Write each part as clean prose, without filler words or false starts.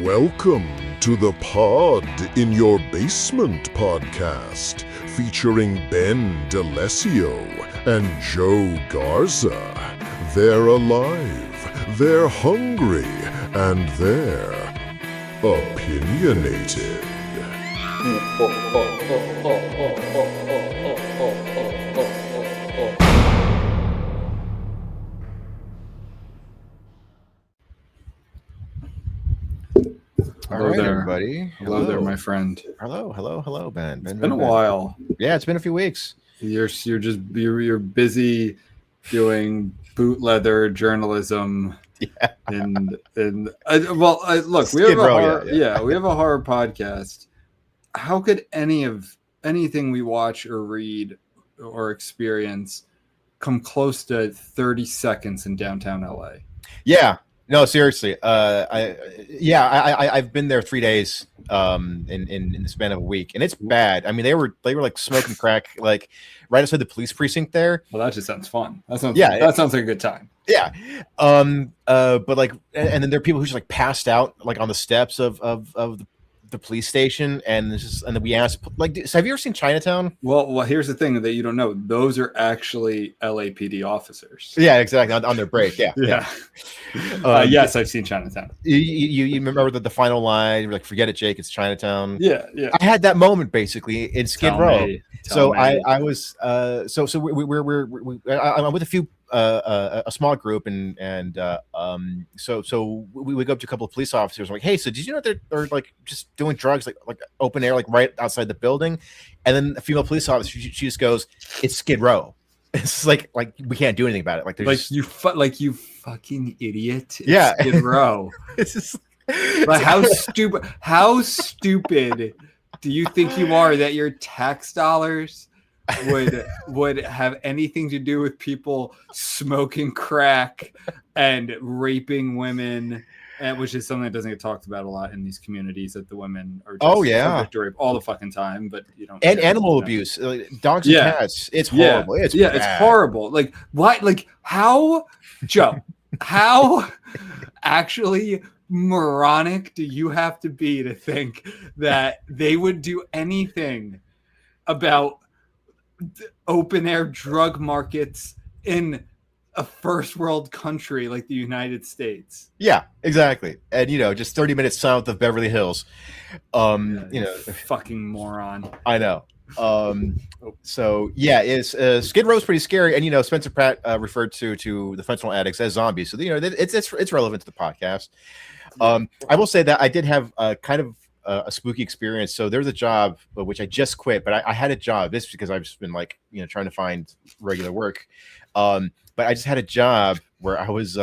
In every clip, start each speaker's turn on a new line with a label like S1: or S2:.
S1: Welcome to the Pod in Your Basement podcast, featuring Ben DeLessio and Joe Garza. They're alive, they're hungry, and they're opinionated.
S2: Hello there, everybody.
S3: Hello there, my friend.
S2: Hello, Ben.
S3: It's been a while.
S2: Yeah, it's been a few weeks.
S3: You're busy doing boot leather journalism.
S2: Yeah.
S3: Look, we have a horror podcast. How could anything we watch or read or experience come close to 30 seconds in downtown LA?
S2: Yeah. No, seriously. I've been there 3 days in the span of a week, and it's bad. I mean, they were like smoking crack like right outside the police precinct there.
S3: Well, that just sounds fun. That sounds like a good time.
S2: Yeah. But like, and then there are people who just like passed out like on the steps of the police station, and then we asked, like, so have you ever seen Chinatown?
S3: Well, here's the thing that you don't know: those are actually LAPD officers.
S2: Yeah, exactly, on their break. Yeah.
S3: Yes, I've seen Chinatown.
S2: You remember the final line? You're like, "Forget it, Jake. It's Chinatown."
S3: Yeah.
S2: I had that moment basically in Skid Row. I'm with a few. A small group and so we go up to a couple of police officers. I'm like, hey, so did you know they're like just doing drugs like open air, like right outside the building? And then a female police officer, she just goes, it's Skid Row. It's like we can't do anything about it. Like there's
S3: you fucking idiot. It's
S2: yeah,
S3: Skid Row.
S2: It's just
S3: like how stupid do you think you are that your tax dollars would have anything to do with people smoking crack and raping women, and which is something that doesn't get talked about a lot in these communities, that the women are just subject to rape all the fucking time, but you don't.
S2: And animal abuse, dogs and cats. It's horrible. It's
S3: horrible. Like why? Like how, Joe? How actually moronic do you have to be to think that they would do anything about open air drug markets in a first world country like the United States?
S2: Yeah, exactly. And just 30 minutes south of Beverly Hills.
S3: Fucking moron.
S2: I know. So yeah, Skid Row's pretty scary, and Spencer Pratt referred to the fentanyl addicts as zombies. So it's relevant to the podcast. I will say that I did have kind of a spooky experience. So there was a job which I just quit, but I had a job. This because I've just been trying to find regular work. But I just had a job where I was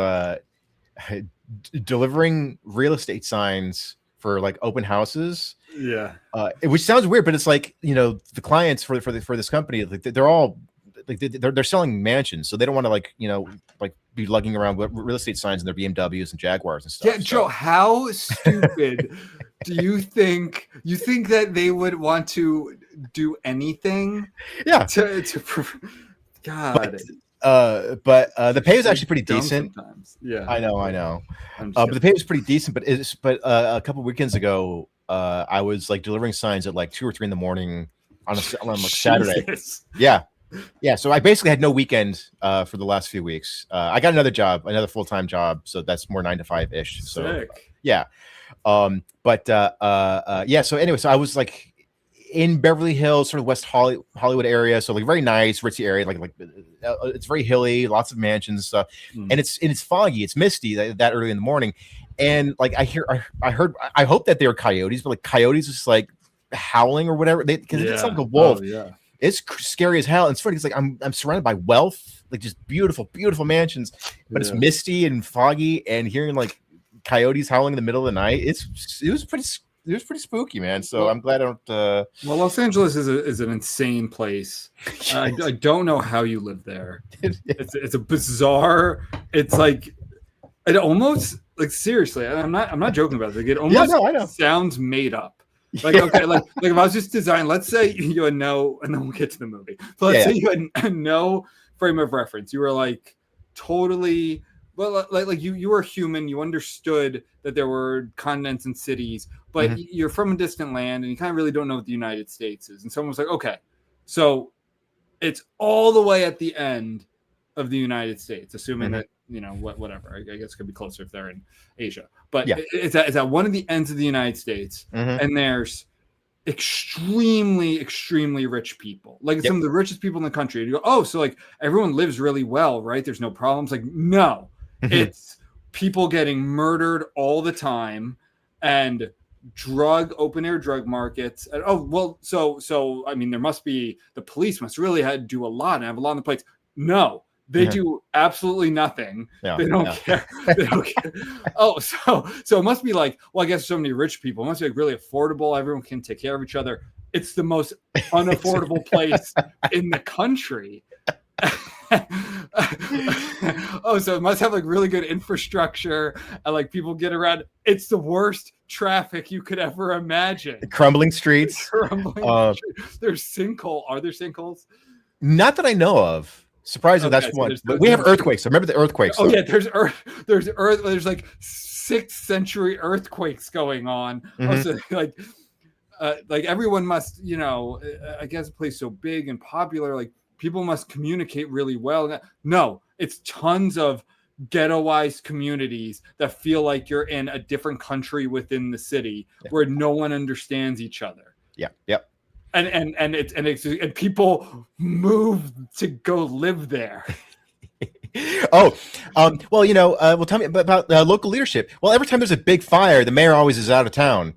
S2: delivering real estate signs for like open houses.
S3: Yeah.
S2: Which sounds weird, but it's like, the clients for this company, like they're all like they're selling mansions, so they don't want to be lugging around real estate signs in their BMWs and Jaguars and stuff.
S3: Yeah, Joe, how stupid do you think that they would want to do anything?
S2: Yeah.
S3: God.
S2: But the pay was actually pretty decent.
S3: Sometimes. Yeah.
S2: I know. But the pay was pretty decent. But a couple weekends ago, I was like delivering signs at like 2 or 3 in the morning on Saturday. Yeah. So I basically had no weekend for the last few weeks. I got another full-time job, so that's more 9 to 5 ish. So
S3: sick.
S2: Yeah. So anyway, so I was like in Beverly Hills, sort of West Hollywood area, so like very nice, ritzy area. Like it's very hilly, lots of mansions and stuff, and it's foggy, it's misty that early in the morning, and like I hope that they were coyotes, but like coyotes just like howling or whatever, because it's like a wolf. Oh, yeah. It's scary as hell. And it's funny because like I'm surrounded by wealth, like just beautiful mansions, but it's misty and foggy, and hearing like coyotes howling in the middle of the night. It was pretty spooky, man. So I'm glad I don't. Well,
S3: Los Angeles is an insane place. I don't know how you live there. It's a bizarre. It's like it almost like seriously. I'm not joking about it. Like, it almost sounds made up. Like okay, like if I was just designing, let's say you had no, and then we'll get to the movie. But let's say you had no frame of reference. You were like totally Well, like you were human. You understood that there were continents and cities, but you're from a distant land, and you kind of really don't know what the United States is. And someone was like, "Okay, so it's all the way at the end of the United States, assuming that whatever. I guess it could be closer if they're in Asia, but it's at one of the ends of the United States, and there's extremely rich people, like some of the richest people in the country. And you go, oh, so like everyone lives really well, right? There's no problems. Like, no, it's people getting murdered all the time, and open air drug markets. And so I mean, there must be, the police must really have to do a lot and have a lot on the plates. No, they do absolutely nothing. They don't care. They don't care. Oh, so it must be like, well, I guess so many rich people. It must be like really affordable. Everyone can take care of each other. It's the most unaffordable place in the country. Oh, so it must have like really good infrastructure and like people get around. It's the worst traffic you could ever imagine.
S2: Crumbling streets.
S3: There's sinkhole. Are there sinkholes?
S2: Not that I know of. Surprisingly, that's one. But we have earthquakes. I remember the earthquakes.
S3: Oh, yeah, there's like 6th century earthquakes going on. So like everyone must, I guess a place so big and popular, like people must communicate really well. No, it's tons of ghettoized communities that feel like you're in a different country within the city where no one understands each other.
S2: Yep.
S3: And people move to go live there.
S2: Well, tell me about local leadership. Well, every time there's a big fire, the mayor always is out of town.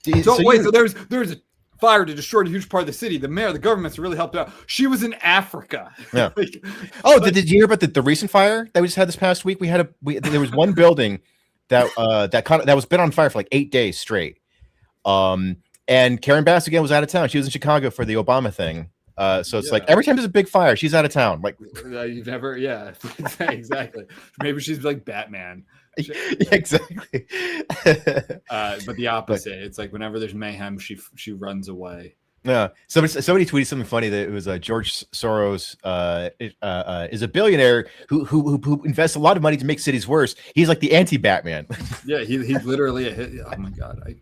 S3: So there's a fire to destroy a huge part of the city. The mayor, the government's really helped out. She was in Africa.
S2: Yeah. Did you hear about the recent fire that we just had this past week? There was one building that was been on fire for like 8 days straight. And Karen Bass again was out of town. She was in Chicago for the Obama thing. So it's like every time there's a big fire, she's out of town. Like
S3: you've never, exactly. Maybe she's like Batman.
S2: Exactly.
S3: But the opposite. It's like whenever there's mayhem, she runs away.
S2: Yeah. Somebody tweeted something funny that it was George Soros is a billionaire who invests a lot of money to make cities worse. He's like the anti-Batman. Yeah,
S3: he's literally a hit. Oh my god, I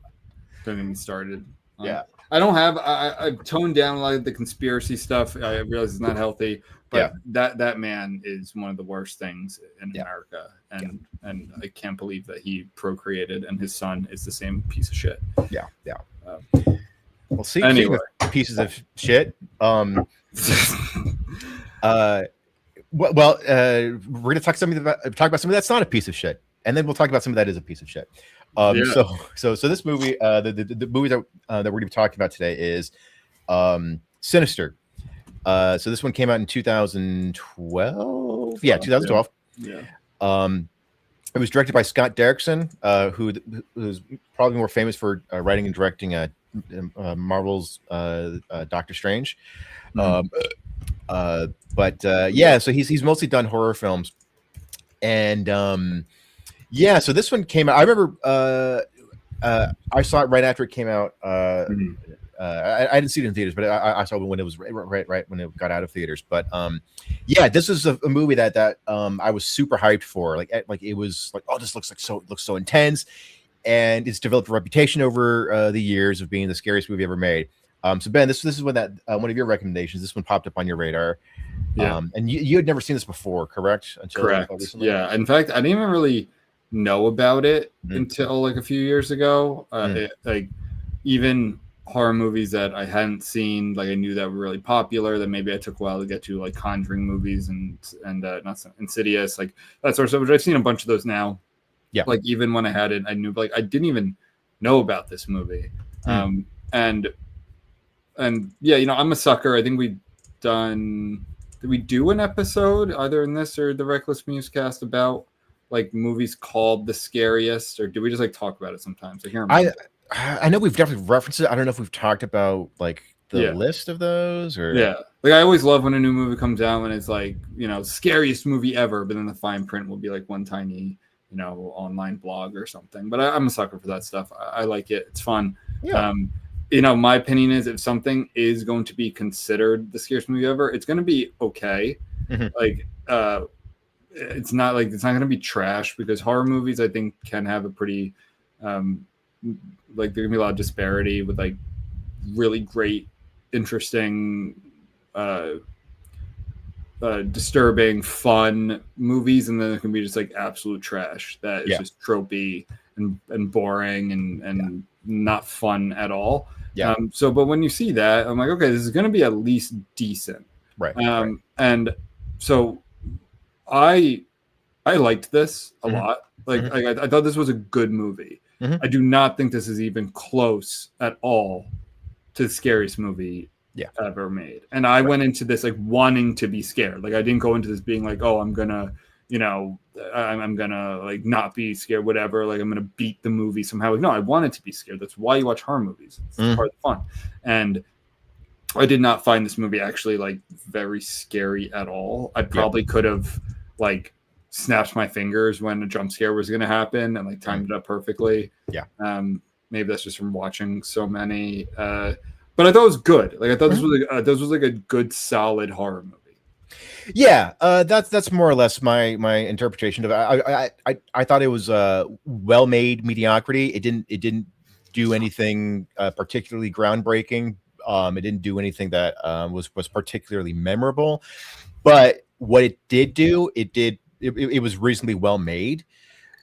S3: don't even started. I don't have. I've toned down a lot of the conspiracy stuff. I realize it's not healthy, but that man is one of the worst things in America, and I can't believe that he procreated and his son is the same piece of shit.
S2: Well, see, anyway, pieces of shit. We're gonna talk about something that's not a piece of shit, and then we'll talk about something that is a piece of shit. So this movie, the movie that we're going to be talking about today is Sinister. So this one came out in 2012. Yeah, 2012.
S3: Yeah.
S2: It was directed by Scott Derrickson, who's probably more famous for writing and directing Marvel's Doctor Strange. So he's mostly done horror films, and so this one came out. I remember I saw it right after it came out. I didn't see it in theaters, but I saw it when it was right when it got out of theaters. But this is a movie that I was super hyped for. Like it was like, oh, this looks so intense, and it's developed a reputation over the years of being the scariest movie ever made. So Ben, this is one of your recommendations. This one popped up on your radar. And you had never seen this before, correct?
S3: Correct. Yeah. In fact, I didn't even really know about it until like a few years ago. Even horror movies that I hadn't seen, like I knew that were really popular, that maybe I took a while to get to, like Conjuring movies and not Insidious, like that sort of stuff, which I've seen a bunch of those now. Yeah. Like even when I had it, I knew, like I didn't even know about this movie. And I'm a sucker. I think did we do an episode either in this or the Reckless Musecast about like movies called The Scariest, or do we just like talk about it sometimes?
S2: I know we've definitely referenced it. I don't know if we've talked about like the list of those or
S3: like I always love when a new movie comes out and it's like, scariest movie ever, but then the fine print will be like one tiny, online blog or something. But I'm a sucker for that stuff. I like it. It's fun. Yeah. My opinion is if something is going to be considered the scariest movie ever, it's going to be okay. Like, it's not going to be trash, because horror movies, I think, can have a pretty like there can be a lot of disparity with like really great, interesting, disturbing, fun movies, and then there can be just like absolute trash that is just tropey and boring and not fun at all. But when you see that, I'm like, okay, this is going to be at least decent,
S2: right?
S3: And so I liked this a lot. Like I thought this was a good movie. I do not think this is even close at all to the scariest movie ever made. And I went into this like wanting to be scared. Like I didn't go into this being like, oh, I'm gonna, I'm gonna like not be scared, whatever. Like I'm gonna beat the movie somehow. Like, no, I wanted to be scared. That's why you watch horror movies. It's part of the fun. And I did not find this movie actually like very scary at all. I probably could have like snapped my fingers when a jump scare was going to happen and like timed it up perfectly. Maybe that's just from watching so many. But I thought it was good. Like I thought this was like a good, solid horror movie.
S2: Yeah, that's more or less my interpretation of it. I thought it was well-made mediocrity. It didn't do anything particularly groundbreaking. It didn't do anything that was particularly memorable. But what it did do, it was reasonably well made.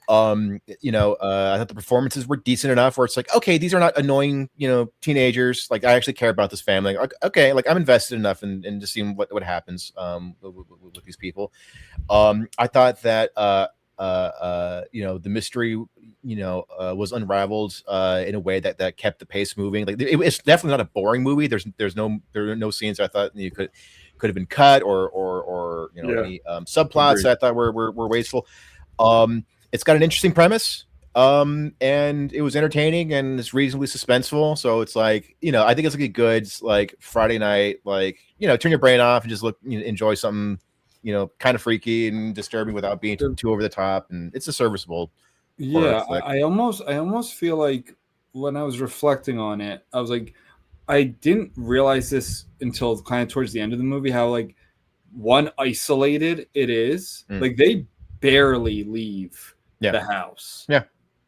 S2: I thought the performances were decent enough where it's like, okay, these are not annoying, teenagers. Like I actually care about this family. Like, okay, like I'm invested enough in just seeing what happens with these people. I thought that the mystery was unraveled in a way that kept the pace moving. Like it's definitely not a boring movie. There are no scenes I thought you could have been cut or any subplots that I thought were wasteful. It's got an interesting premise, and it was entertaining and it's reasonably suspenseful. So it's like, I think it's like a good like Friday night, like, turn your brain off and just enjoy something, kind of freaky and disturbing without being too over the top. And it's a serviceable.
S3: I almost feel like when I was reflecting on it, I was like, I didn't realize this until kind of towards the end of the movie, how like isolated it is. Like they barely leave the house.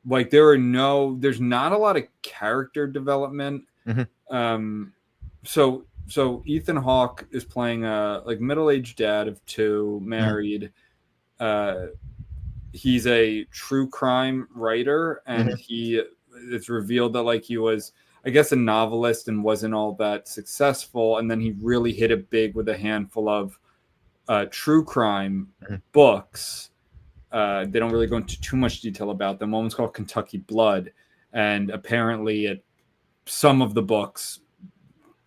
S3: Like there's not a lot of character development. So Ethan Hawke is playing a like middle-aged dad of two, married. He's a true crime writer, and it's revealed that like he was, I guess, a novelist and wasn't all that successful, and then he really hit it big with a handful of true crime books. They don't really go into too much detail about them. One was called Kentucky Blood, and apparently some of the books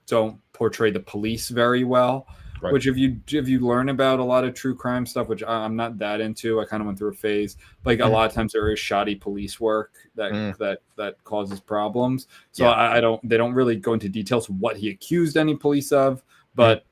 S3: don't portray the police very well. Right. Which if you learn about a lot of true crime stuff, which I'm not that into, I kind of went through a phase. Like a lot of times there is shoddy police work that causes problems. So they don't really go into details what he accused any police of, but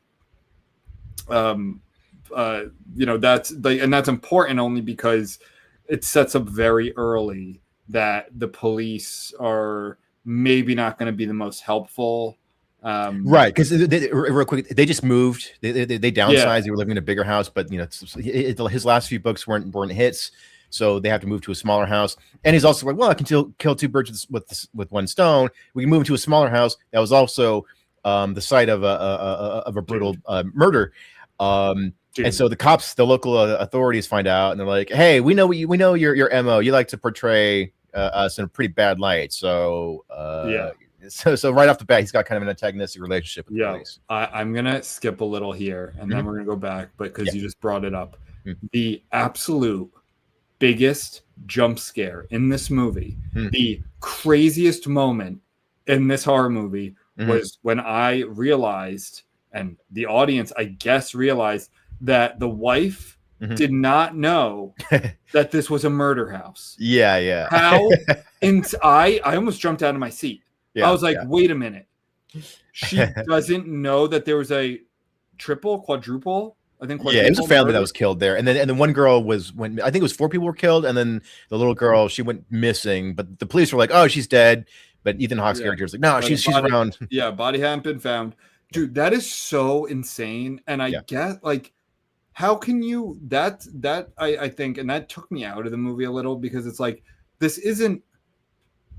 S3: that's and that's important only because it sets up very early that the police are maybe not going to be the most helpful.
S2: Right, because real quick, they just moved. They downsized. They were living in a bigger house, but his last few books weren't hits, so they have to move to a smaller house. And he's also like, well, I can kill two birds with one stone. We can move into a smaller house that was also the site of a brutal murder. And so the local authorities find out, and they're like, hey, we know your MO. You like to portray us in a pretty bad light. So So right off the bat, he's got kind of an antagonistic relationship with the police.
S3: I'm going to skip a little here, and then we're going to go back, but because you just brought it up. The absolute biggest jump scare in this movie, the craziest moment in this horror movie was when I realized, and the audience, I guess, realized that the wife did not know that this was a murder house. How? I almost jumped out of my seat. I was like, wait a minute. She doesn't know that there was a quadruple. I think.
S2: It was a family that was killed there, and then one girl I think it was 4 people were killed, and then the little girl, she went missing. But the police were like, "Oh, she's dead." But Ethan Hawke's character was like, "No, she's around."
S3: Yeah, body hadn't been found. Dude, that is so insane. And I get like, how can you I think, and that took me out of the movie a little, because it's like, this isn't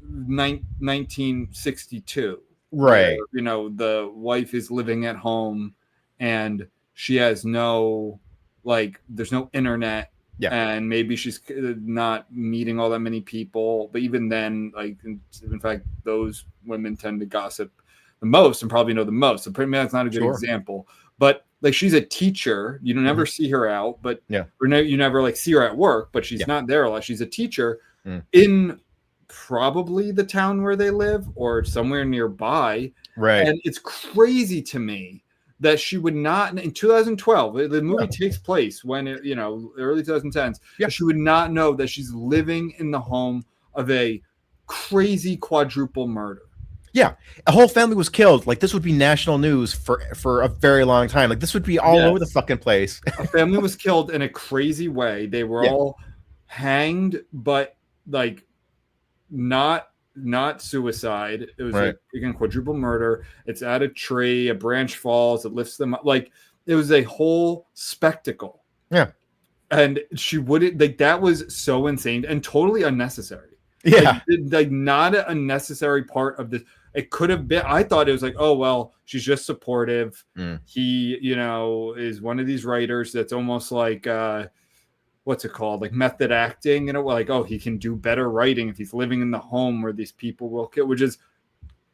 S3: 1962, where,
S2: Right.
S3: you know, the wife is living at home and she has no, like, there's no internet,
S2: Yeah.
S3: and maybe she's not meeting all that many people, but even then, like, in fact, those women tend to gossip the most and probably know the most, so pretty much that's not a good
S2: Sure.
S3: example. But like, she's a teacher, you don't ever see her out, but
S2: Yeah.
S3: or no, you never like see her at work, but she's
S2: Yeah.
S3: not there a lot. She's a teacher
S2: Mm.
S3: in probably the town where they live or somewhere nearby.
S2: Right.
S3: And it's crazy to me that she would not, in 2012, the movie takes place when it, you know, early 2010s, she would not know that she's living in the home of a crazy quadruple murder.
S2: Yeah, a whole family was killed. Like, this would be national news for a very long time. Like, this would be all over the fucking place.
S3: A family was killed in a crazy way. They were all hanged, but like not suicide. It was like, again, quadruple murder. It's at a tree, a branch falls, it lifts them up. Like, it was a whole spectacle.
S2: Yeah.
S3: And she wouldn't, like, that was so insane and totally unnecessary.
S2: Yeah.
S3: Like not an unnecessary part of this. It could have been, I thought it was like, oh, well, she's just supportive. He, you know, is one of these writers that's almost like, what's it called? Like method acting, you know, like, oh, he can do better writing if he's living in the home where these people will kill, which is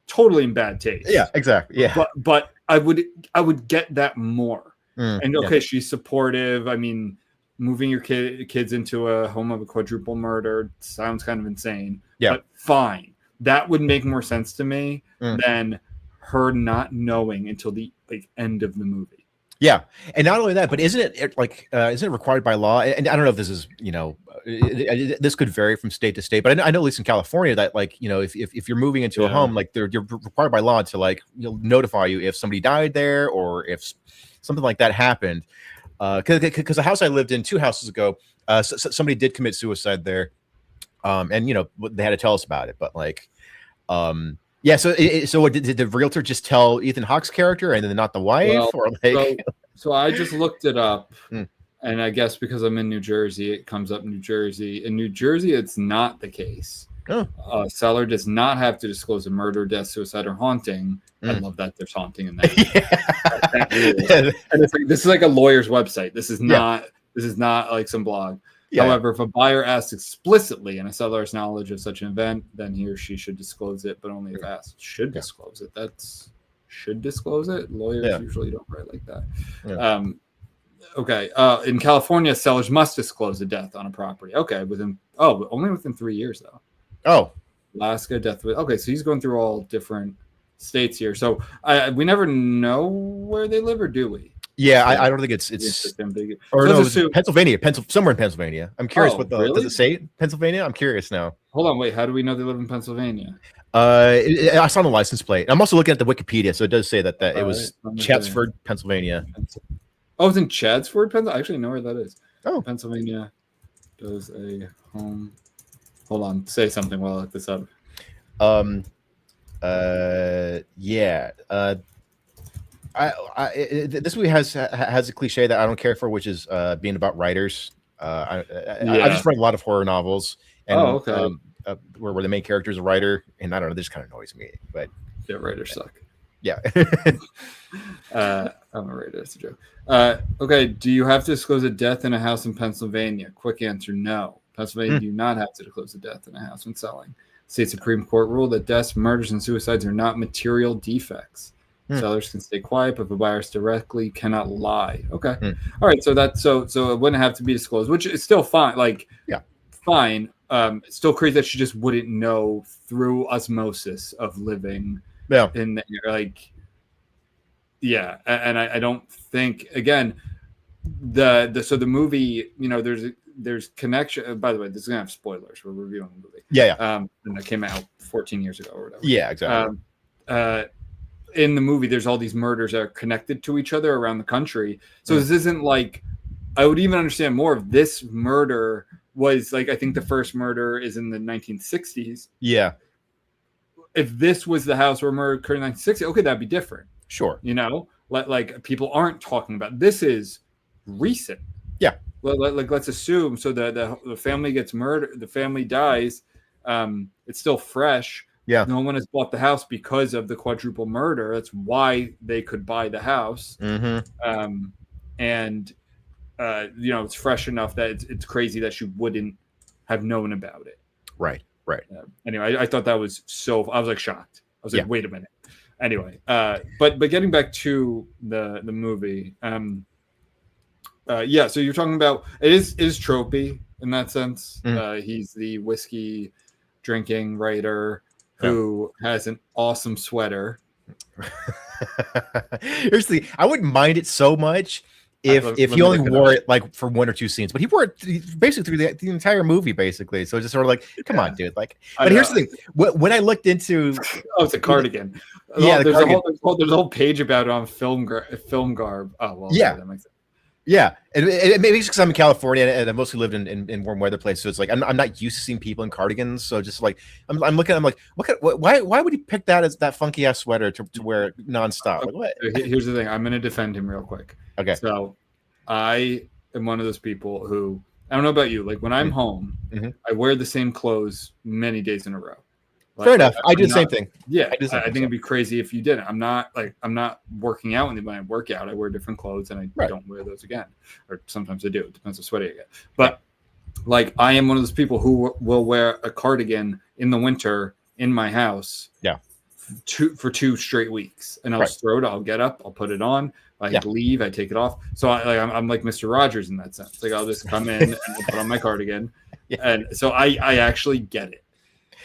S3: totally in bad taste.
S2: Yeah, exactly. Yeah.
S3: But I would get that more. And okay, she's supportive. I mean, moving your kids into a home of a quadruple murder sounds kind of insane.
S2: Yeah.
S3: But fine. That would make more sense to me than her not knowing until the like end of the movie.
S2: Yeah, and not only that, but isn't it required by law? And I don't know if this is, you know, this could vary from state to state, but I know at least in California that, like, you know, if you're moving into a home, like you're required by law to, like, you'll notify you if somebody died there or if something like that happened. Because the house I lived in 2 houses ago, somebody did commit suicide there. And, you know, they had to tell us about it, but like, yeah. So did the realtor just tell Ethan Hawke's character and then not the wife, or like?
S3: So I just looked it up, and I guess because I'm in New Jersey, it comes up New Jersey. In New Jersey, it's not the case. Seller does not have to disclose a murder, death, suicide, or haunting. I love that there's haunting in that. And it's like, this is like a lawyer's website. This is not. This is not like some blog. However, if a buyer asks explicitly and a seller has knowledge of such an event, then he or she should disclose it, but only if asked. Should disclose it. That's should disclose it. Lawyers usually don't write like that. Okay. In California, sellers must disclose a death on a property. Okay. Only within 3 years, though.
S2: Oh.
S3: Alaska, death. Okay. So he's going through all different states here. So we never know where they live, or do we?
S2: Yeah, I don't think it's or no, Pennsylvania, somewhere in Pennsylvania. I'm curious does it say Pennsylvania? I'm curious now.
S3: Hold on, wait. How do we know they live in Pennsylvania?
S2: I saw the license plate. I'm also looking at the Wikipedia, so it does say that it was Chatsford, Pennsylvania.
S3: Oh, it's in Chatsford, Pennsylvania. I actually know where that is.
S2: Oh,
S3: Pennsylvania does a home. Hold on, say something while I look this up.
S2: Yeah. This movie has a cliche that I don't care for, which is being about writers. I just read a lot of horror novels, and where the main character is a writer, and I don't know, this kind of annoys me. But
S3: writers suck.
S2: Yeah.
S3: I'm a writer. That's a joke. Okay. Do you have to disclose a death in a house in Pennsylvania? Quick answer: no. Pennsylvania do not have to disclose a death in a house when selling. State Supreme Court ruled that deaths, murders, and suicides are not material defects. Sellers can stay quiet, but if a buyer's directly cannot lie. Okay. All right. So it wouldn't have to be disclosed, which is still fine. Like, fine. It's still crazy that she just wouldn't know through osmosis of living in like, and I don't think, again, the movie, you know, there's connection. By the way, this is gonna have spoilers. We're reviewing the movie. And that came out 14 years ago or whatever.
S2: Yeah, exactly.
S3: In the movie, there's all these murders that are connected to each other around the country. So this isn't like, I would even understand more if this murder was like, I think the first murder is in the 1960s.
S2: Yeah.
S3: If this was the house where murder occurred in 1960, okay, that'd be different.
S2: Sure.
S3: You know, like people aren't talking about, this is recent.
S2: Yeah.
S3: Like let's assume so the family gets murdered, the family dies. It's still fresh.
S2: Yeah.
S3: No one has bought the house because of the quadruple murder. That's why they could buy the house.
S2: Mm-hmm.
S3: And it's fresh enough that it's crazy that she wouldn't have known about it.
S2: Right.
S3: Anyway, I thought that was I was like shocked. I was like,
S2: Yeah.
S3: wait a minute. Anyway, but getting back to the movie, so you're talking about it is tropey in that sense. He's the whiskey drinking writer who has an awesome sweater.
S2: Here's the I wouldn't mind it so much if he only wore it like for one or two scenes, but he wore it basically through the entire movie, basically. So it's just sort of like, come on, dude. Like, but here's the thing: when I looked into,
S3: it's a cardigan.
S2: Yeah,
S3: there's a whole page about it on film garb. Oh well,
S2: yeah.
S3: That makes sense.
S2: Yeah, and maybe it's because I'm in California and I mostly lived in warm weather places, so it's like I'm not used to seeing people in cardigans. So just like I'm looking, I'm like, why would he pick that as that funky ass sweater to wear nonstop? Like, what?
S3: Here's the thing: I'm going to defend him real quick.
S2: Okay.
S3: So I am one of those people who I don't know about you. Like when I'm home, I wear the same clothes many days in a row.
S2: Fair enough. I do the same thing.
S3: Yeah, I think it'd be crazy if you didn't. I'm not working out when I work out. I wear different clothes and I don't wear those again. Or sometimes I do. It depends how sweaty I get. But like I am one of those people who will wear a cardigan in the winter in my house.
S2: Yeah.
S3: For 2 straight weeks, and I'll throw it. I'll get up. I'll put it on. I leave. I take it off. So I'm like Mr. Rogers in that sense. Like I'll just come in and put on my cardigan, and so I actually get it.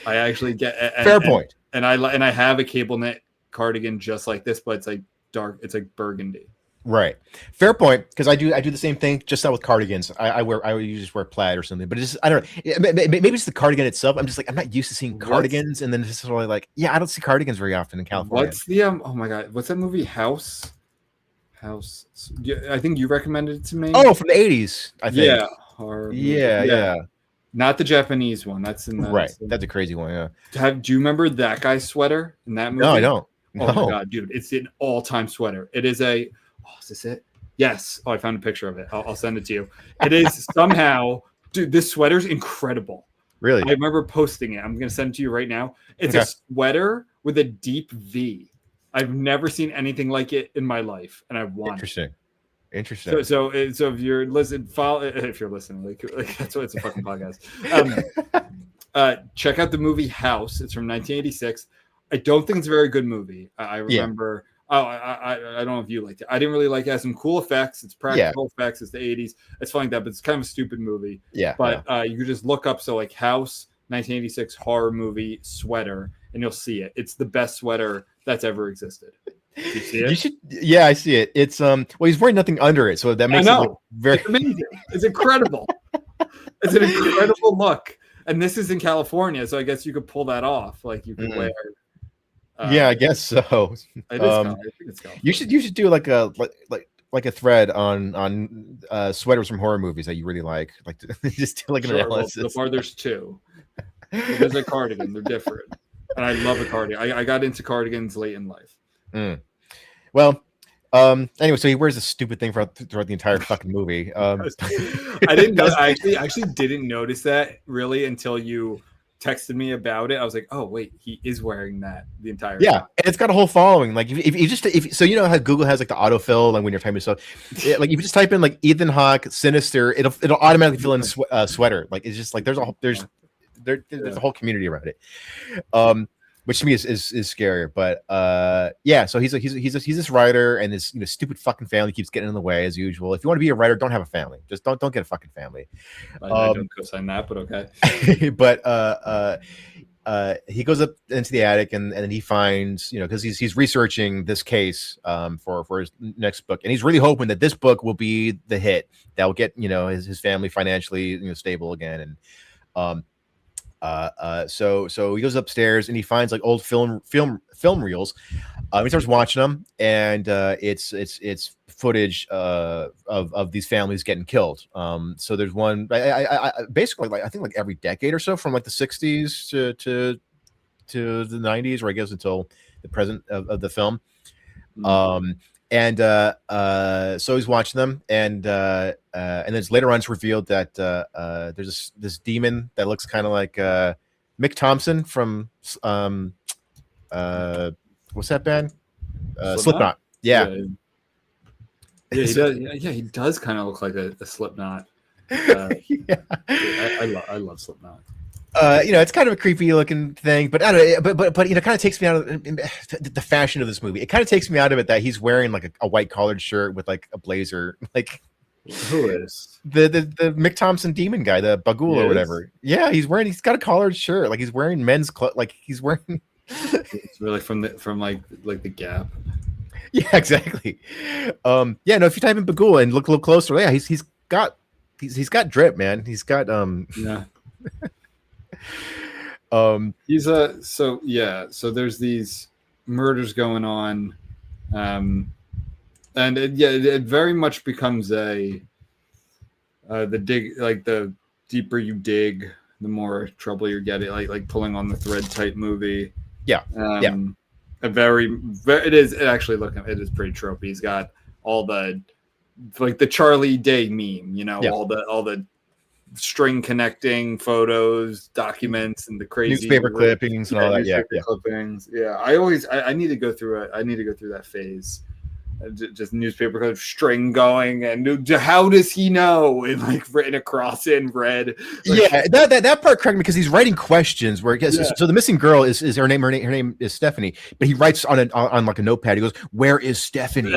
S3: I actually get it.
S2: Fair point.
S3: And I have a cable knit cardigan just like this, but it's like dark. It's like burgundy.
S2: Right. Fair point. Because I do the same thing, just not with cardigans. I usually just wear plaid or something, but it's just, I don't know. Maybe it's the cardigan itself. I'm just like, I'm not used to seeing cardigans, and then it's sort of like, I don't see cardigans very often in California.
S3: What's the oh my god, what's that movie? House. I think you recommended it to me.
S2: Oh, from the 80s, I think.
S3: Yeah. Not the Japanese one. That's in the
S2: right. That's a crazy one. Yeah.
S3: Do you remember that guy's sweater in that movie?
S2: No, I don't.
S3: Oh my god, dude! It's an all-time sweater. It is a. Oh, is this it? Yes. Oh, I found a picture of it. I'll send it to you. It is somehow, dude. This sweater's incredible.
S2: Really?
S3: I remember posting it. I'm gonna send it to you right now. It's a sweater with a deep V. I've never seen anything like it in my life, and I want it.
S2: Interesting.
S3: So if you're listening, if you're listening, like that's what it's a fucking podcast. Check out the movie House. It's from 1986. I don't think it's a very good movie. I remember. Oh, I don't know if you liked it. I didn't really like it. It has some cool effects. It's practical effects. It's the 80s. It's fun like that, but it's kind of a stupid movie.
S2: Yeah.
S3: But you could just look up like House 1986 horror movie sweater, and you'll see it. It's the best sweater that's ever existed. You see it?
S2: You should. Yeah, I see it. It's well, he's wearing nothing under it, so that makes it look very
S3: it's amazing. It's incredible. It's an incredible look, and this is in California, so I guess you could pull that off. Like you could wear.
S2: I guess so.
S3: It is I think it's
S2: you should do like a thread on sweaters from horror movies that you really like to just do like an analysis.
S3: Well, so far there's 2. There's a cardigan. They're different, and I love a cardigan. I got into cardigans late in life.
S2: Well, anyway, so he wears a stupid thing throughout the entire fucking movie. I
S3: didn't know. I actually didn't notice that really until you texted me about it. I was like, oh wait, he is wearing that the entire time.
S2: And it's got a whole following. Like if so, you know how Google has like the autofill, like when you're typing stuff, like if you just type in like Ethan Hawke Sinister, it'll automatically fill in sweater. Like it's just like there's a whole community around it. Which to me is scarier, but so he's this writer, and this stupid fucking family keeps getting in the way as usual. If you want to be a writer, don't have a family. Just don't get a fucking family.
S3: I don't co-sign that, but okay.
S2: But he goes up into the attic, and then he finds because he's researching this case for his next book, and he's really hoping that this book will be the hit that will get his family financially stable again, and so he goes upstairs and he finds like old film reels. He starts watching them, and it's footage of these families getting killed. So there's one I basically I think like every decade or so, from like the 60s to the 90s, or I guess until the present of the film. So he's watching them, and then later on it's revealed that there's this demon that looks kind of like Mick Thompson from what's that band? Slipknot. Yeah.
S3: Yeah, he does. Yeah, he does kind of look like a Slipknot.
S2: Yeah.
S3: I love Slipknot.
S2: It's kind of a creepy looking thing, but I don't know, but it kind of takes me out of the fashion of this movie. It kind of takes me out of it that he's wearing like a white collared shirt with like a blazer. Like,
S3: who is
S2: the Mick Thompson demon guy, the Baghul or whatever? Yeah, he's got a collared shirt. Like he's wearing men's clothes. Like he's wearing.
S3: It's really from the Gap.
S2: Yeah, exactly. No, if you type in Baghul and look a little closer, yeah, he's got drip, man. He's got
S3: yeah. So there's these murders going on, and it very much becomes the deeper you dig, the more trouble you're getting, like pulling on the thread type movie.
S2: Yeah.
S3: It is pretty tropey. He's got all the Charlie Day meme, all the string connecting photos, documents, and the crazy
S2: newspaper clippings and all that. Yeah.
S3: Clippings. Yeah. I need to go through it. I need to go through that phase. Just newspaper clip string going, and how does he know? And like written across in red.
S2: Yeah, that part correct me because he's writing questions where so the missing girl is her name is Stephanie, but he writes on like a notepad. He goes, "Where is Stephanie?"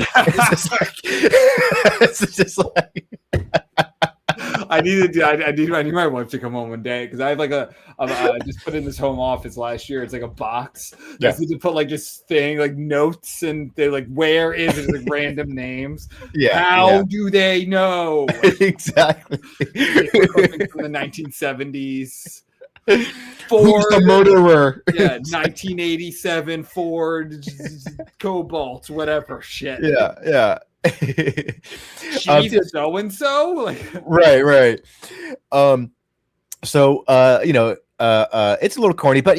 S2: It's just like
S3: I need my wife to come home one day because I have I just put in this home office last year. It's like a box. Yeah. I need to put like this thing, like notes, and they're like, where is it? Like random names.
S2: Yeah.
S3: How do they know?
S2: Exactly.
S3: From the 1970s. Ford,
S2: who's the murderer?
S3: Yeah, 1987 Ford Cobalt, whatever shit.
S2: Yeah.
S3: She's so and so,
S2: right. It's a little corny, but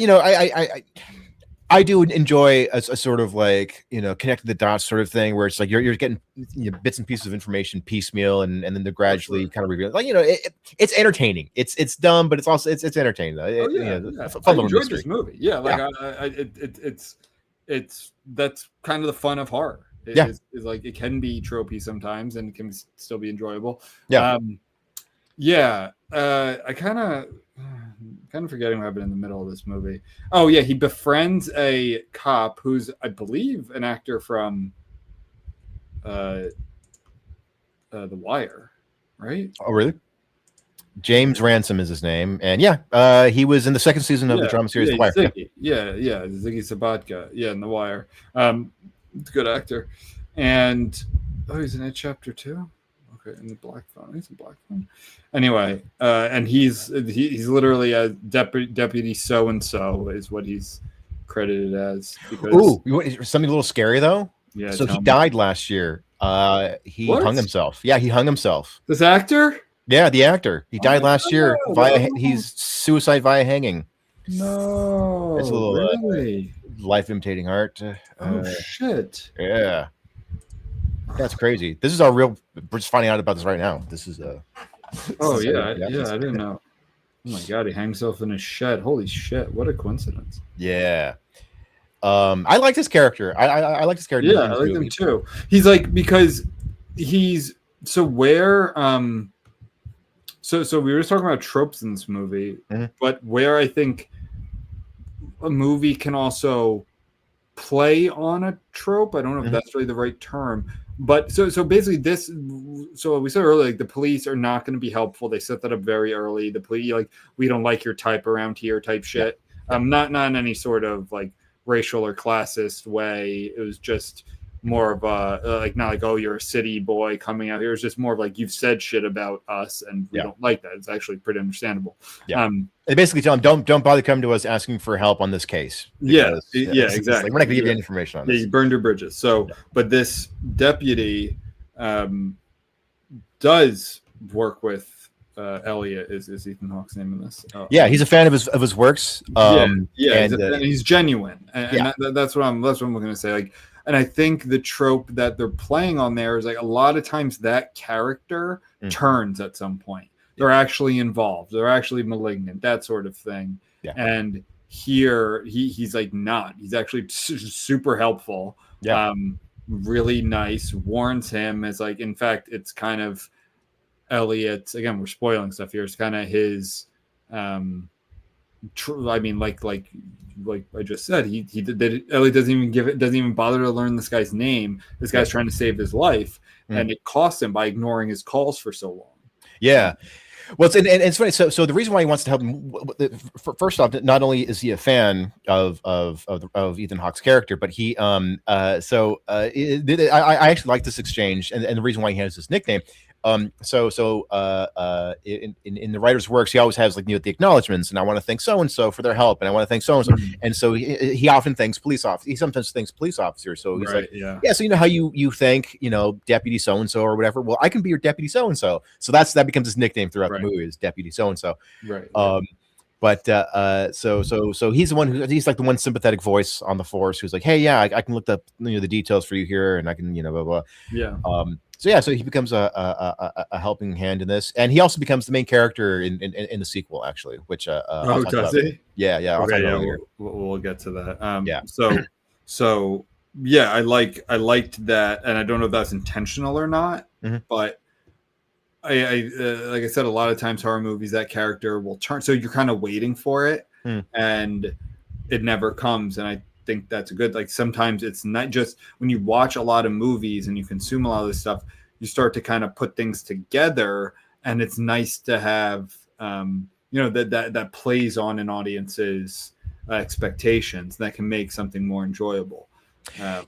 S2: I do enjoy a sort of like connect the dots sort of thing where it's like you're getting bits and pieces of information piecemeal, and then they're gradually kind of revealing. Like it's entertaining. It's dumb, but it's also it's entertaining though.
S3: I enjoyed this movie. Yeah, it's that's kind of the fun of horror. Is like it can be tropey sometimes and it can still be enjoyable. I kind of forgetting what happened in the middle of this movie. Oh yeah, he befriends a cop who's, I believe, an actor from The Wire, right?
S2: Oh really? James Ransom is his name, and he was in the second season of the drama series The Wire.
S3: Ziggy. Ziggy Sabatka, in The Wire. Good actor, and he's in It Chapter 2. Okay, in the Black Phone. He's in Black Phone. Anyway, and he's literally a deputy so and so is what he's credited as.
S2: Ooh, something a little scary though.
S3: Yeah.
S2: So he died last year. He hung himself. Yeah, he hung himself.
S3: This actor?
S2: Yeah, the actor. He died last year he's suicide via hanging.
S3: No,
S2: it's a little
S3: really.
S2: Life imitating art.
S3: Shit.
S2: Yeah. That's crazy. This is our real. We're just finding out about this right now. This is a.
S3: I didn't know. Oh my god, he hangs himself in a shed. Holy shit! What a coincidence.
S2: Yeah. I like this character. I like this character.
S3: Yeah, I like him too. He's like because he's so where So we were just talking about tropes in this movie, but where I think a movie can also play on a trope. I don't know if that's really the right term, but so basically this. So we said earlier, like the police are not going to be helpful. They set that up very early. The police, like, we don't like your type around here, type shit. Not in any sort of like racial or classist way. It was just more of a like, not like, oh, you're a city boy coming out here. It's just more of like, you've said shit about us and we don't like that. It's actually pretty understandable.
S2: They basically tell them, don't bother coming to us asking for help on this case.
S3: Because, exactly.
S2: Like, we're not gonna give you any information on this.
S3: You burned your bridges. So but this deputy does work with Elliot is Ethan Hawke's name in this.
S2: He's a fan of his works.
S3: And he's genuine, and that's what I'm going to say. Like, And I think the trope that they're playing on there is like a lot of times that character turns at some point. They're actually involved. They're actually malignant, that sort of thing.
S2: Yeah.
S3: And here he's like not. He's actually super helpful.
S2: Yeah.
S3: Really nice. Warns him as like, in fact, it's kind of Elliot. Again, we're spoiling stuff here. It's kind of his. I mean, like I just said, he did that. Elliot doesn't even bother to learn this guy's name. This guy's trying to save his life, and it costs him by ignoring his calls for so long.
S2: Yeah. Well, it's funny. So the reason why he wants to help him, first off, not only is he a fan of Ethan Hawke's character, but he I actually like this exchange, and the reason why he has this nickname. In the writer's works, he always has like the acknowledgments, and I want to thank so and so for their help, and I want to thank so and so, and so he often thanks police officers. He sometimes thanks police officers. So he's like, so you know how you thank Deputy so and so or whatever. Well, I can be your Deputy so and so. So that becomes his nickname throughout the movie, is Deputy so and so.
S3: Right.
S2: So he's the one he's like the one sympathetic voice on the force who's like, hey, yeah, I can look up the details for you here, and I can blah blah.
S3: Yeah.
S2: So he becomes a helping hand in this, and he also becomes the main character in the sequel, actually. Which
S3: does he?
S2: Yeah.
S3: Okay, we'll get to that. So I liked that, and I don't know if that's intentional or not, but I like I said, a lot of times horror movies, that character will turn, so you're kind of waiting for it, and it never comes, and I think that's a good, like, sometimes it's not just when you watch a lot of movies and you consume a lot of this stuff, you start to kind of put things together, and it's nice to have that plays on an audience's expectations, that can make something more enjoyable.
S2: And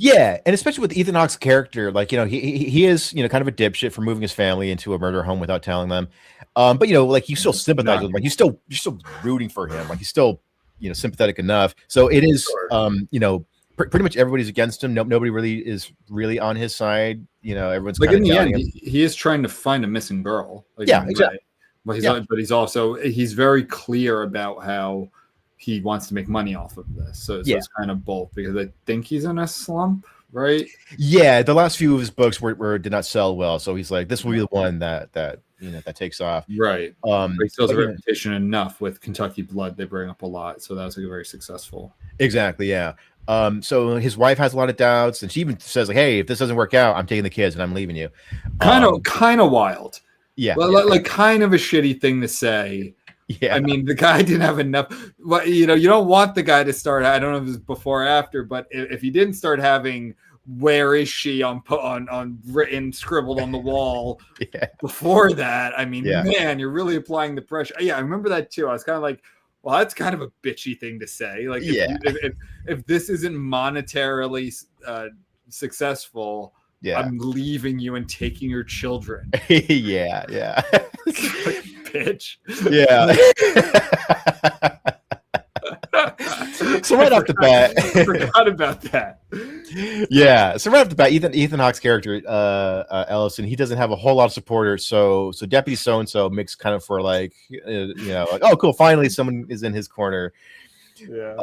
S2: especially with Ethan Hawke's character, like he is kind of a dipshit for moving his family into a murder home without telling them, but like you still sympathize with him, like you're still rooting for him, like he's still sympathetic enough. So it is pretty much everybody's against him. Nobody really is on his side. Everyone's
S3: like,
S2: in
S3: the end, he is trying to find a missing girl. Like,
S2: exactly.
S3: But he's very clear about how he wants to make money off of this. So it's kind of both, because I think he's in a slump, right?
S2: Yeah, the last few of his books did not sell well, so he's like, this will be the one that takes off,
S3: right? But he still has a reputation enough with Kentucky Blood. They bring up a lot, so that's like very successful.
S2: Exactly, yeah. So his wife has a lot of doubts, and she even says like, hey, if this doesn't work out, I'm taking the kids and I'm leaving you.
S3: Kind of wild.
S2: Like
S3: kind of a shitty thing to say.
S2: Yeah,
S3: I mean, the guy didn't have enough. Well, you don't want the guy to start. I don't know if it was before or after, but if he didn't start having "Where is she" on written, scribbled on the wall before that, I mean, man, you're really applying the pressure. Yeah, I remember that too. I was kind of like, well, that's kind of a bitchy thing to say. Like, if this isn't monetarily successsul, I'm leaving you and taking your children.
S2: yeah.
S3: Bitch.
S2: Yeah. So right off the bat,
S3: I forgot about that.
S2: Yeah. So right off the bat, Ethan Hawke's character, Ellison, he doesn't have a whole lot of supporters. So Deputy so and so makes kind of for like, like, oh, cool, finally someone is in his corner.
S3: Yeah.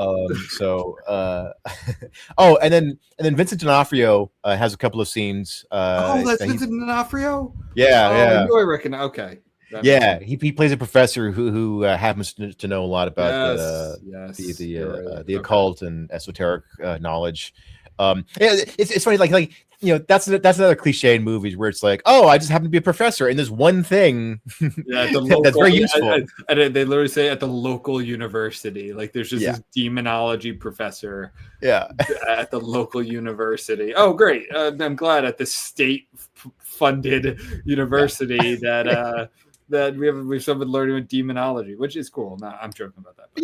S2: And then Vincent D'Onofrio has a couple of scenes.
S3: That's Vincent D'Onofrio.
S2: Yeah.
S3: I reckon. Okay.
S2: He plays a professor who happens to know a lot about the occult and esoteric knowledge. It's funny, like that's another cliche in movies where it's like, oh, I just happen to be a professor and there's one thing that's very useful.
S3: And they literally say at the local university, like there's just this demonology professor at the local university. Oh, great. I'm glad at the state-funded university that we've been learning with demonology, which is cool. No, I'm joking about that. But,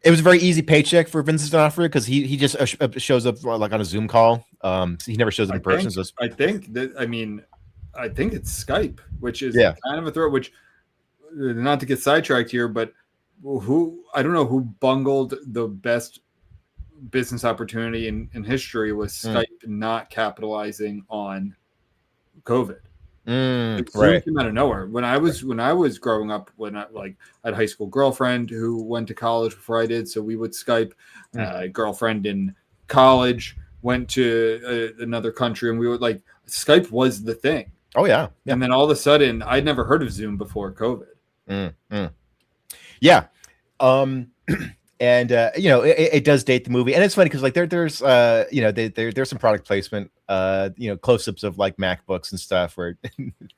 S2: it was a very easy paycheck for Vincent D'Onofrio because he just shows up like on a Zoom call. He never shows up in person.
S3: I think it's Skype, which is kind of a throw. Which, not to get sidetracked here, but I don't know who bungled the best business opportunity in history was Skype not capitalizing on COVID. It came out of nowhere. When I was growing up, I had a high school girlfriend who went to college before I did, so we would Skype. Girlfriend in college went to another country, and we were like, Skype was the thing.
S2: Oh yeah.
S3: And then all of a sudden, I'd never heard of Zoom before COVID.
S2: Yeah. And it does date the movie, and it's funny because like there's there's some product placement, close-ups of like MacBooks and stuff where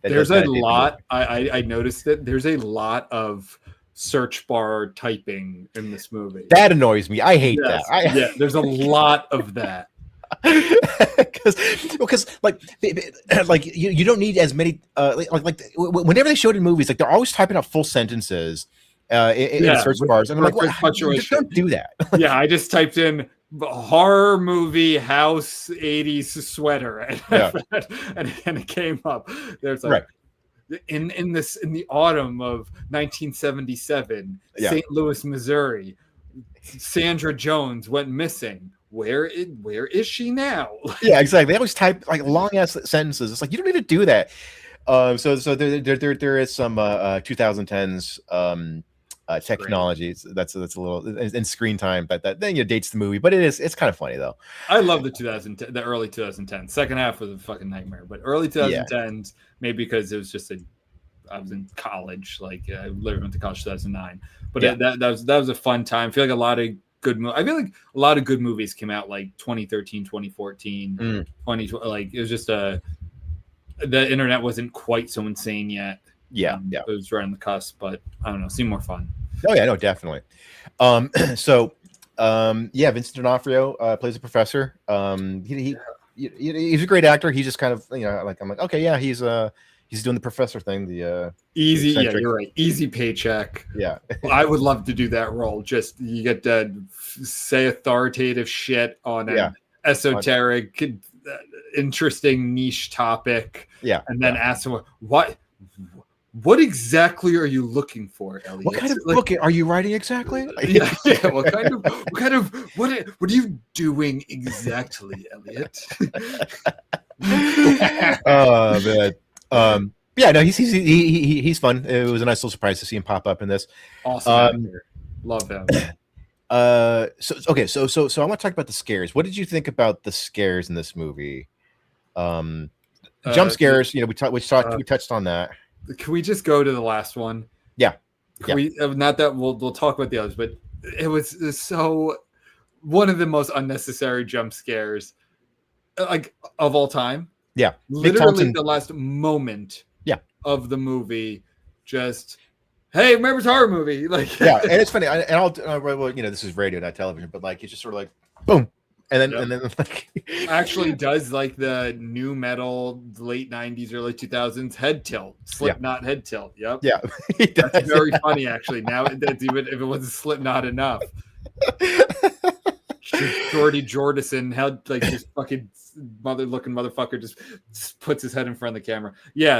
S3: there's a lot. I noticed that there's a lot of search bar typing in this movie.
S2: That annoys me. I hate that.
S3: There's a lot of that.
S2: because like you don't need as many like whenever they show it in movies, like they're always typing out full sentences in search bars, and I'm like, just don't do that.
S3: Yeah, I just typed in horror movie house 80s sweater, and it came up. There's like in the autumn of 1977, St. Louis, Missouri, Sandra Jones went missing. Where is she now?
S2: Yeah, exactly. They always type like long ass sentences. It's like you don't need to do that. So there is some 2010s technologies that's a little in screen time that then dates the movie, but it's kind of funny though.
S3: I love the early 2010s. Second half was a fucking nightmare, but early 2010s maybe because it was just I was in college, like I literally went to college 2009, but that was a fun time. I feel like a lot of good movies came out like 2013, 2014, 20, like it was just the internet wasn't quite so insane yet.
S2: It
S3: was right on the cusp, but I don't know, seemed more fun.
S2: Oh yeah, no, definitely. Vincent D'Onofrio plays a professor. He's a great actor. He's just kind of I'm like, okay, yeah, he's doing the professor thing. The
S3: easy, you're right. Easy paycheck.
S2: Yeah,
S3: I would love to do that role. Just you get to say authoritative shit on an esoteric, interesting niche topic.
S2: Yeah,
S3: and then ask him what exactly are you looking for, Elliot?
S2: What kind of book are you writing exactly?
S3: What are you doing exactly, Elliot?
S2: Oh man. He's fun. It was a nice little surprise to see him pop up in this.
S3: Awesome. Love him.
S2: So I want to talk about the scares. What did you think about the scares in this movie? Jump scares, we touched on that.
S3: Can we just go to the last one?
S2: Yeah.
S3: Not that we'll talk about the others, but it was so one of the most unnecessary jump scares like of all time.
S2: Yeah.
S3: Literally the last moment of the movie, just hey, remember this horror movie? Like
S2: and it's funny. This is radio, not television, but like it's just sort of like boom. And then like
S3: actually does like the new metal late 90s, early 2000s head tilt, Slipknot head tilt. Yep.
S2: Yeah.
S3: That's very funny actually. Now that's even if it wasn't Slipknot enough. Jordy Jordison held like this fucking mother-looking motherfucker just puts his head in front of the camera.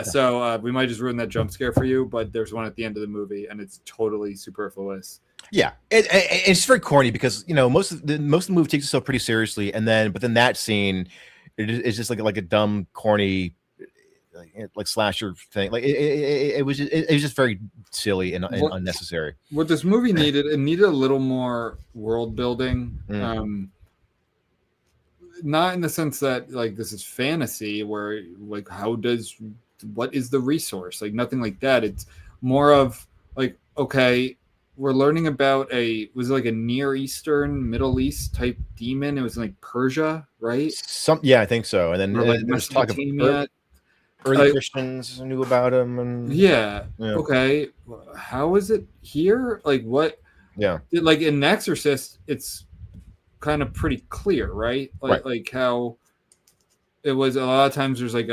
S3: So we might just ruin that jump scare for you, but there's one at the end of the movie and it's totally superfluous.
S2: Yeah, it's very corny because most of the movie takes itself pretty seriously, but then that scene it's just like a dumb, corny, like slasher thing. Like it was just very silly and unnecessary.
S3: What this movie needed, it needed a little more world building. Not in the sense that like this is fantasy where like what is the resource? Like nothing like that. It's more of like, okay, we're learning about was it like a Near Eastern, Middle East type demon? It was like Persia, right?
S2: I think so. And then
S3: there's talk of
S2: early Christians knew about him. And
S3: okay, how is it here? Like what?
S2: Yeah,
S3: like in Exorcist, it's kind of pretty clear, right? Like how it was a lot of times. There's like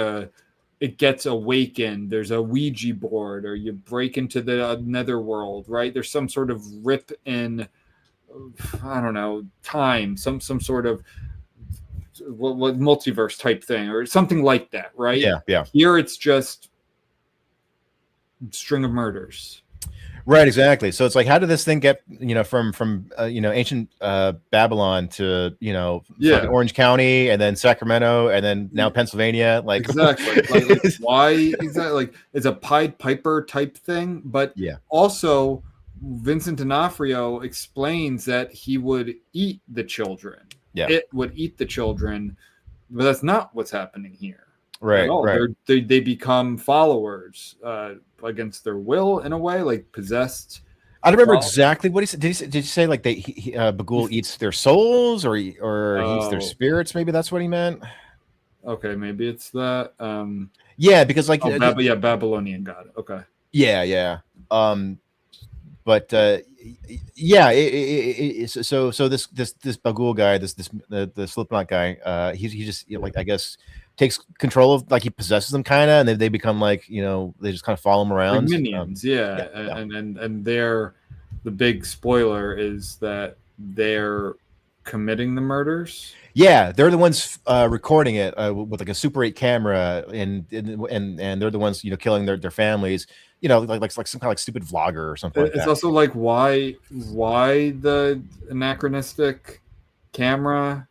S3: it gets awakened. There's a Ouija board, or you break into the netherworld, right? There's some sort of rip in, I don't know, time, some sort of what multiverse type thing, or something like that, right?
S2: Yeah.
S3: Here it's just string of murders.
S2: Right, exactly. So it's like, how did this thing get, from ancient Babylon to, fucking Orange County, and then Sacramento, and then now Pennsylvania? Like
S3: exactly. like why exactly? Like it's a Pied Piper type thing, but also Vincent D'Onofrio explains that he would eat the children.
S2: Yeah.
S3: it would eat the children, but that's not what's happening here.
S2: Right.
S3: At all.
S2: Right.
S3: They become followers against their will in a way, like possessed.
S2: I don't remember exactly what he said. Did you say like Baghul eats their souls or he eats their spirits? Maybe that's what he meant.
S3: Okay, maybe it's that.
S2: Yeah, because like
S3: Babylonian god. Okay.
S2: Yeah. But yeah. So this Baghul guy, the Slipknot guy, he just like I guess takes control of, like, he possesses them kind of, and they become like, they just kind of follow him around,
S3: like minions. Yeah. And they're, the big spoiler is that they're committing the murders.
S2: Yeah, they're the ones recording it with like a Super 8 camera, and they're the ones killing their families. Like some kind of like stupid vlogger or something.
S3: It's also like why the anachronistic camera.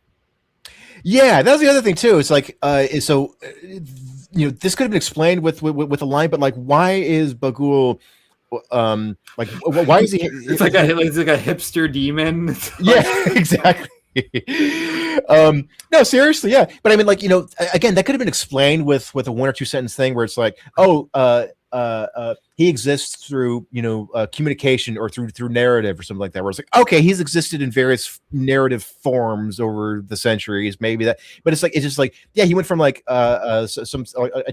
S2: Yeah, that was the other thing too. It's like this could have been explained with a line, but like, why is Baghul like, why is he?
S3: It's like a hipster demon.
S2: Yeah, exactly. No, seriously, yeah. But I mean, like, again, that could have been explained with a 1 or 2 sentence thing where it's like, he exists through communication or through narrative or something like that, where it's like, okay, he's existed in various narrative forms over the centuries, maybe that, but it's just like, yeah, he went from like a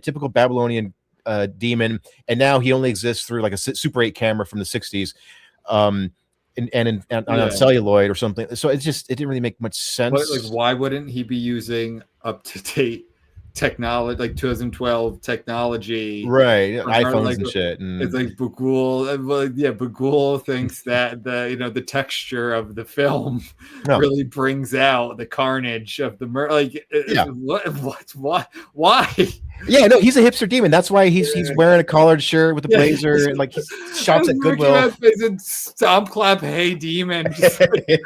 S2: typical Babylonian demon, and now he only exists through like a Super 8 camera from the 60s, on celluloid or something. So it didn't really make much sense.
S3: But like, why wouldn't he be using up to date technology, like 2012 technology,
S2: right? iPhones and shit. And
S3: it's like Baghul thinks that the texture of the film really brings out the carnage of the murder. Like, why?
S2: Yeah, no, he's a hipster demon. That's why he's wearing a collared shirt with a blazer and like he shops at Goodwill.
S3: Stomp clap, hey demon, just like,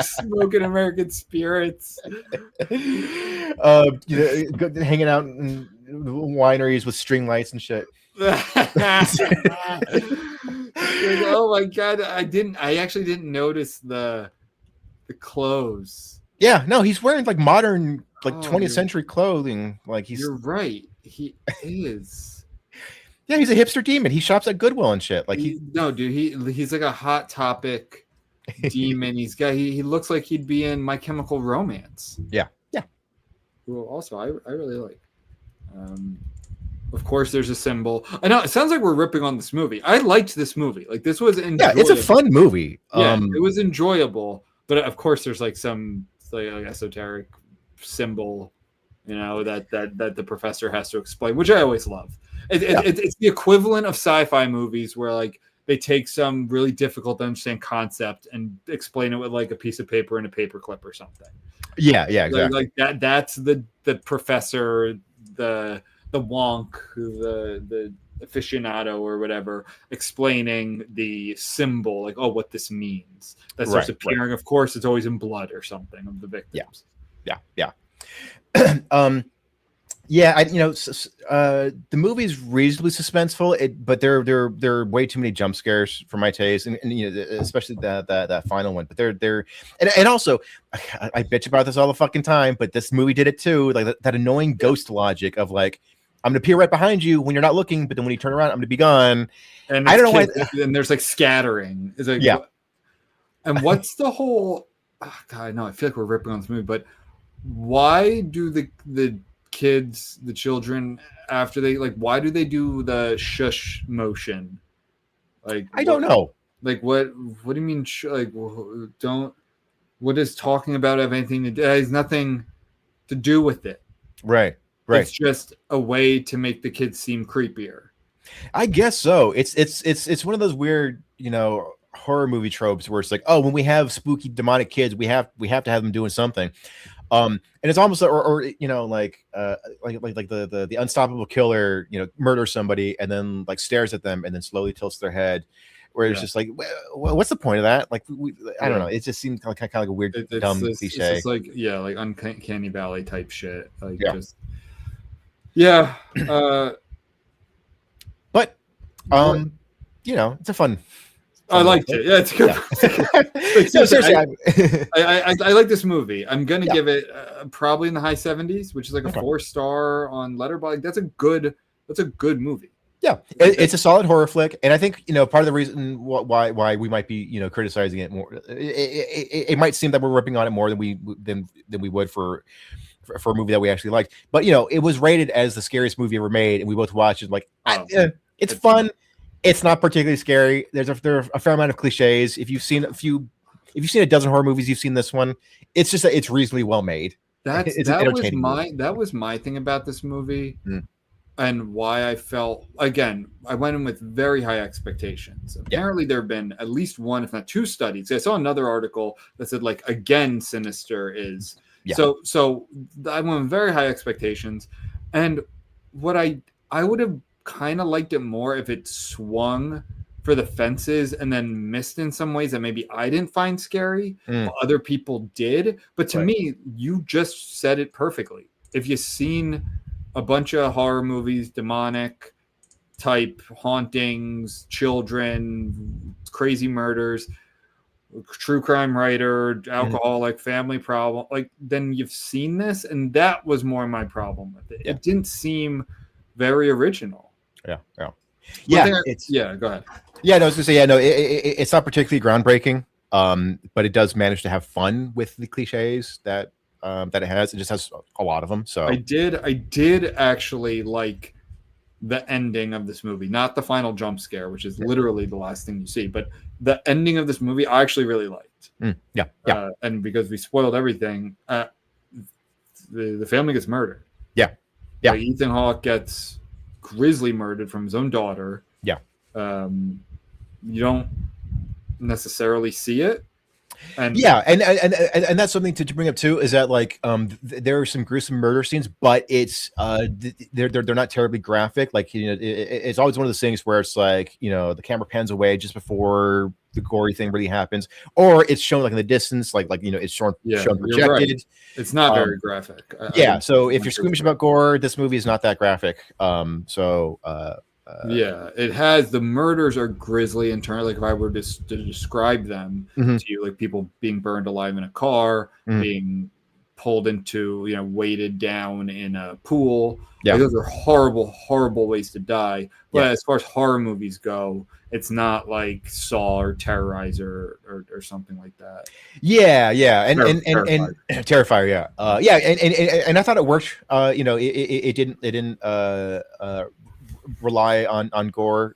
S3: smoking American spirits. Hanging
S2: out in wineries with string lights and shit.
S3: Oh my god, I actually didn't notice the clothes.
S2: Yeah, no, he's wearing like modern, like 20th century clothing. Like
S3: you're right, he is.
S2: Yeah, he's a hipster demon. He shops at Goodwill and shit. Like he's
S3: like a Hot Topic demon. He looks like he'd be in My Chemical Romance.
S2: Yeah.
S3: Well, also I really like. Of course, there's a symbol. I know it sounds like we're ripping on this movie. I liked this movie. Like, this was enjoyable.
S2: Yeah, it's a fun movie.
S3: Yeah, it was enjoyable. But of course, there's like some like esoteric symbol, that the professor has to explain, which I always love. It's the equivalent of sci-fi movies where like they take some really difficult to understand concept and explain it with like a piece of paper and a paperclip or something.
S2: Yeah, exactly.
S3: Like that. That's the professor, the wonk, the aficionado or whatever, explaining the symbol, like, what this means. That starts appearing. Right. Of course, it's always in blood or something of the victims.
S2: Yeah. The movie's reasonably suspenseful, but there are way too many jump scares for my taste, and especially that final one. But they're and also, I bitch about this all the fucking time, but this movie did it too. Like that annoying ghost logic of like, I'm gonna appear right behind you when you're not looking, but then when you turn around, I'm gonna be gone.
S3: And I don't know why. And there's like scattering. It's like, and what's the whole? Oh God, no, I feel like we're ripping on this movie, but why do the kids, the children, after they why do they do the shush motion? Like,
S2: I don't know.
S3: Like, what do you mean? What does talking about have anything to do? It has nothing to do with it.
S2: Right.
S3: It's just a way to make the kids seem creepier.
S2: I guess so. It's one of those weird, horror movie tropes where it's like, oh, when we have spooky demonic kids, we have to have them doing something. And it's almost like the unstoppable killer, murders somebody and then like stares at them and then slowly tilts their head, where it's just like, what's the point of that? Like, I don't know. It just seems kind of like a weird, dumb cliche.
S3: It's like, like Uncanny Valley type shit. Like, but
S2: it's a fun
S3: I liked it. Yeah, it's good. Like,
S2: No,
S3: seriously,
S2: seriously,
S3: I like this movie. I'm gonna
S2: Yeah.
S3: give it probably in the high 70s, which is like a
S2: Okay.
S3: 4-star on Letterboxd. Like, that's a good movie.
S2: Yeah, it's a solid horror flick, and I think part of the reason why we might be criticizing it more, it might seem that we're ripping on it more than we would for a movie that we actually liked. But it was rated as the scariest movie ever made, and we both watched it. Like, it's fun. It's not particularly scary. There are a fair amount of cliches. If you've seen a dozen horror movies, you've seen this one. It's just that it's reasonably well made. It's an entertaining movie.
S3: That was my thing about this movie.
S2: Mm.
S3: And why I felt, again, I went in with very high expectations. Apparently, there have been at least one, if not two studies. I saw another article that said, like, again, Sinister is.
S2: Yeah.
S3: So I went with very high expectations. And what I would have kind of liked it more if it swung for the fences and then missed in some ways that maybe I didn't find scary, but other people did. But to me, you just said it perfectly. If you've seen a bunch of horror movies, demonic type hauntings, children, crazy murders, true crime writer, alcoholic, family problem, like, then you've seen this, and that was more my problem with it. It didn't seem very original.
S2: Yeah.
S3: Go ahead.
S2: Yeah, no, I was gonna say, it's not particularly groundbreaking, but it does manage to have fun with the cliches that it has. It just has a lot of them. So
S3: I did actually like the ending of this movie, not the final jump scare, which is literally the last thing you see, but the ending of this movie I actually really liked.
S2: Yeah.
S3: And because we spoiled everything, the family gets murdered.
S2: Yeah.
S3: Like, Ethan Hawke gets grisly murdered from his own daughter.
S2: Yeah.
S3: You don't necessarily see it. And
S2: and that's something to bring up too, is that, like, there are some gruesome murder scenes, but it's they're not terribly graphic. Like, it's always one of those things where it's like, the camera pans away just before the gory thing really happens, or it's shown like in the distance, like it's shown projected.
S3: Right. It's not very graphic.
S2: So if you're squeamish about gore, this movie is not that graphic.
S3: It has, the murders are grisly in turn. Like, if I were to describe them to you, like people being burned alive in a car, being pulled into, weighted down in a pool. Like, those are horrible, horrible ways to die. But as far as horror movies go, it's not like Saw or Terrorizer or something like that.
S2: And Terrifier, and I thought it worked. It didn't rely on gore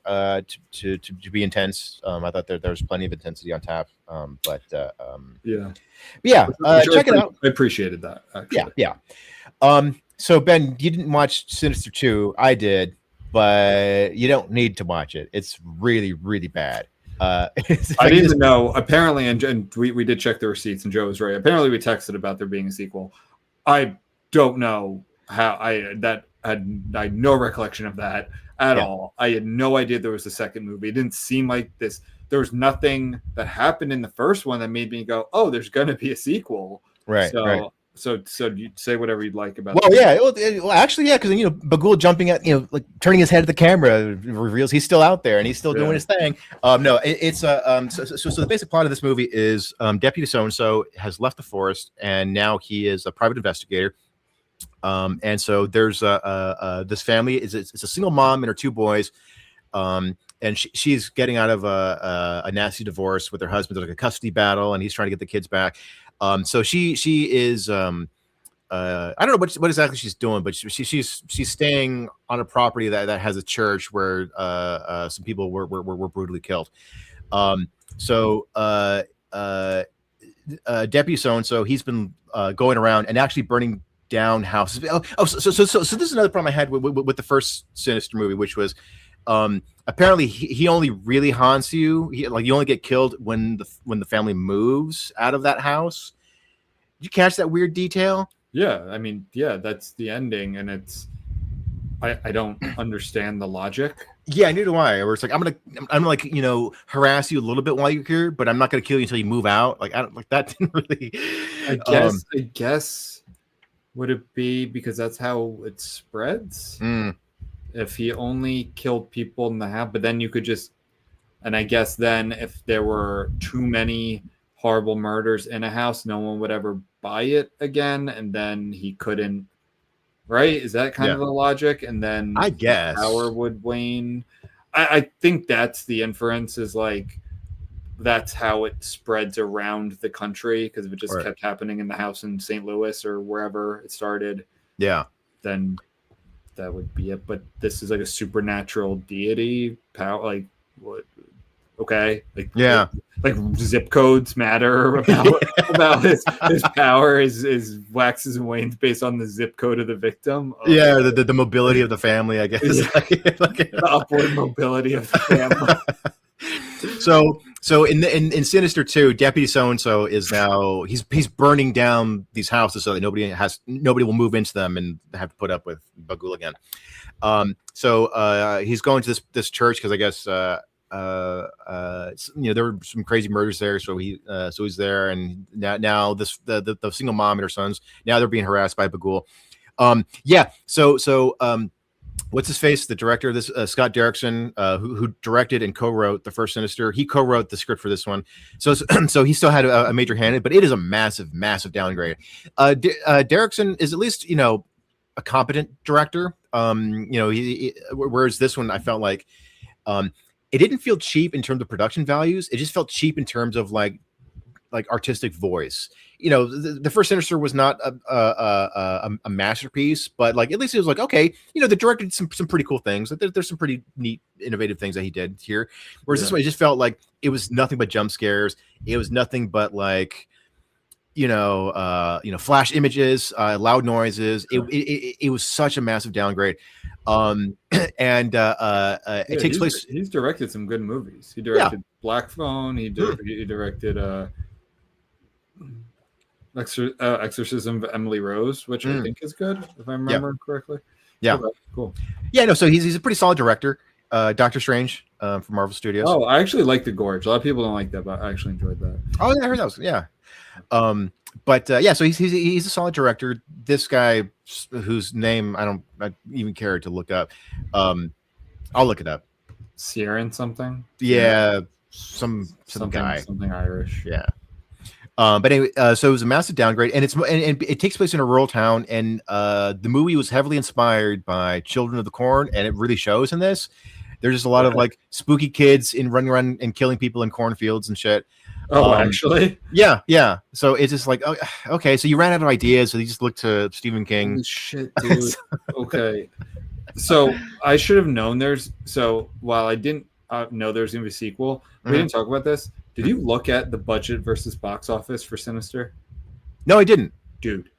S2: to be intense. I thought there was plenty of intensity on tap. Check it out.
S3: I appreciated that, actually.
S2: So Ben, you didn't watch Sinister 2. I did, but you don't need to watch it. It's really, really bad.
S3: I didn't even know. Apparently, and we did check the receipts, and Joe was right. Apparently, we texted about there being a sequel. I don't know how I had no recollection of that at all. I had no idea there was a second movie. It didn't seem like this. There was nothing that happened in the first one that made me go, "Oh, there's going to be a sequel."
S2: Right.
S3: So you say whatever you'd like about.
S2: Well, actually, because Baghul jumping at like turning his head at the camera reveals he's still out there and he's still doing his thing. So the basic plot of this movie is Deputy So-and-so has left the forest and now he is a private investigator. And so there's this family. It's a single mom and her two boys. And she's getting out of a nasty divorce with her husband. There's like a custody battle, and he's trying to get the kids back. So she is I don't know what exactly she's doing, but she's staying on a property that has a church where some people were brutally killed. Deputy So-and-so, he's been going around and actually burning down houses. So this is another problem I had with the first Sinister movie, which was apparently he only really haunts you. You only get killed when the family moves out of that house. Did you catch that weird detail?
S3: Yeah, I mean, that's the ending, and it's I don't understand the logic.
S2: Yeah, neither do I. Where it's like I'm like harass you a little bit while you're here, but I'm not gonna kill you until you move out. Like I don't like that. Didn't really.
S3: I guess would it be because that's how it spreads? If he only killed people in the house, but then you could just And I guess then if there were too many horrible murders in a house, no one would ever buy it again, and then he couldn't. Right? Is that kind of the logic? And then
S2: I guess
S3: power would wane. I think that's the inference, is like that's how it spreads around the country, because if it just kept happening in the house in St. Louis or wherever it started, then that would be it. But this is like a supernatural deity power, like what? Okay, like zip codes matter about his power is waxes and wanes based on the zip code of the victim.
S2: The mobility of the family, I guess.
S3: The upward mobility of the family.
S2: So in Sinister 2, Deputy So and So is now he's burning down these houses so that nobody will move into them and have to put up with Baghul again. So he's going to this church because I guess there were some crazy murders there, so he's there, and now the single mom and her sons, now they're being harassed by Baghul. What's his face? The director of this, Scott Derrickson, who directed and co-wrote the first Sinister. He co-wrote the script for this one, so he still had a major hand in it, but it is a massive downgrade. Derrickson is at least a competent director. Whereas this one, I felt like it didn't feel cheap in terms of production values. It just felt cheap in terms of like artistic voice. The first Sinister was not a masterpiece, but like at least it was like, okay, the director did some pretty cool things. There's some pretty neat, innovative things that he did here. Whereas this one, it just felt like it was nothing but jump scares. It was nothing but like flash images, loud noises. It was such a massive downgrade. It takes place.
S3: He's directed some good movies. He directed Black Phone. He directed Exorcism of Emily Rose, which I think is good, if I remember correctly.
S2: Yeah,
S3: okay, cool.
S2: Yeah, no. So he's a pretty solid director. Doctor Strange from Marvel Studios.
S3: Oh, I actually like The Gorge. A lot of people don't like that, but I actually enjoyed that.
S2: Oh, yeah, I heard that was so he's a solid director. This guy, whose name I don't even care to look up. I'll look it up.
S3: Sieran something.
S2: Yeah, some guy,
S3: something Irish.
S2: Yeah. But anyway, so it was a massive downgrade, and it takes place in a rural town, and the movie was heavily inspired by Children of the Corn, and it really shows in this. There's just a lot of like spooky kids running around and killing people in cornfields and shit.
S3: Oh, actually,
S2: yeah. So it's just like, okay, so you ran out of ideas, so you just looked to Stephen King.
S3: Holy shit, dude. Okay, so I should have known So while I didn't know there's gonna be a sequel, we didn't talk about this. Did you look at the budget versus box office for Sinister?
S2: No, I didn't.
S3: Dude,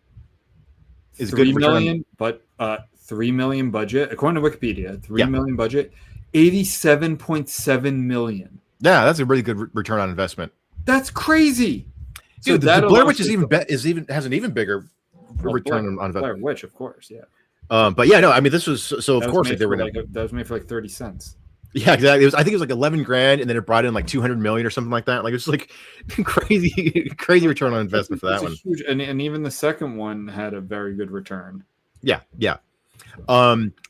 S2: is
S3: $3 million, but $3 million budget according to Wikipedia. $3 million budget, $87.7 million.
S2: Yeah, that's a really good return on investment.
S3: That's crazy.
S2: Dude, the Blair Witch has an even bigger return on investment.
S3: Blair Witch, of course, yeah.
S2: But yeah, no, I mean this was so of course they were
S3: that was made for like 30 cents.
S2: Yeah, exactly. I think it was like $11,000, and then it brought in like 200 million or something like that. Like it's like crazy return on investment for that one.
S3: Huge, and even the second one had a very good return.
S2: Yeah.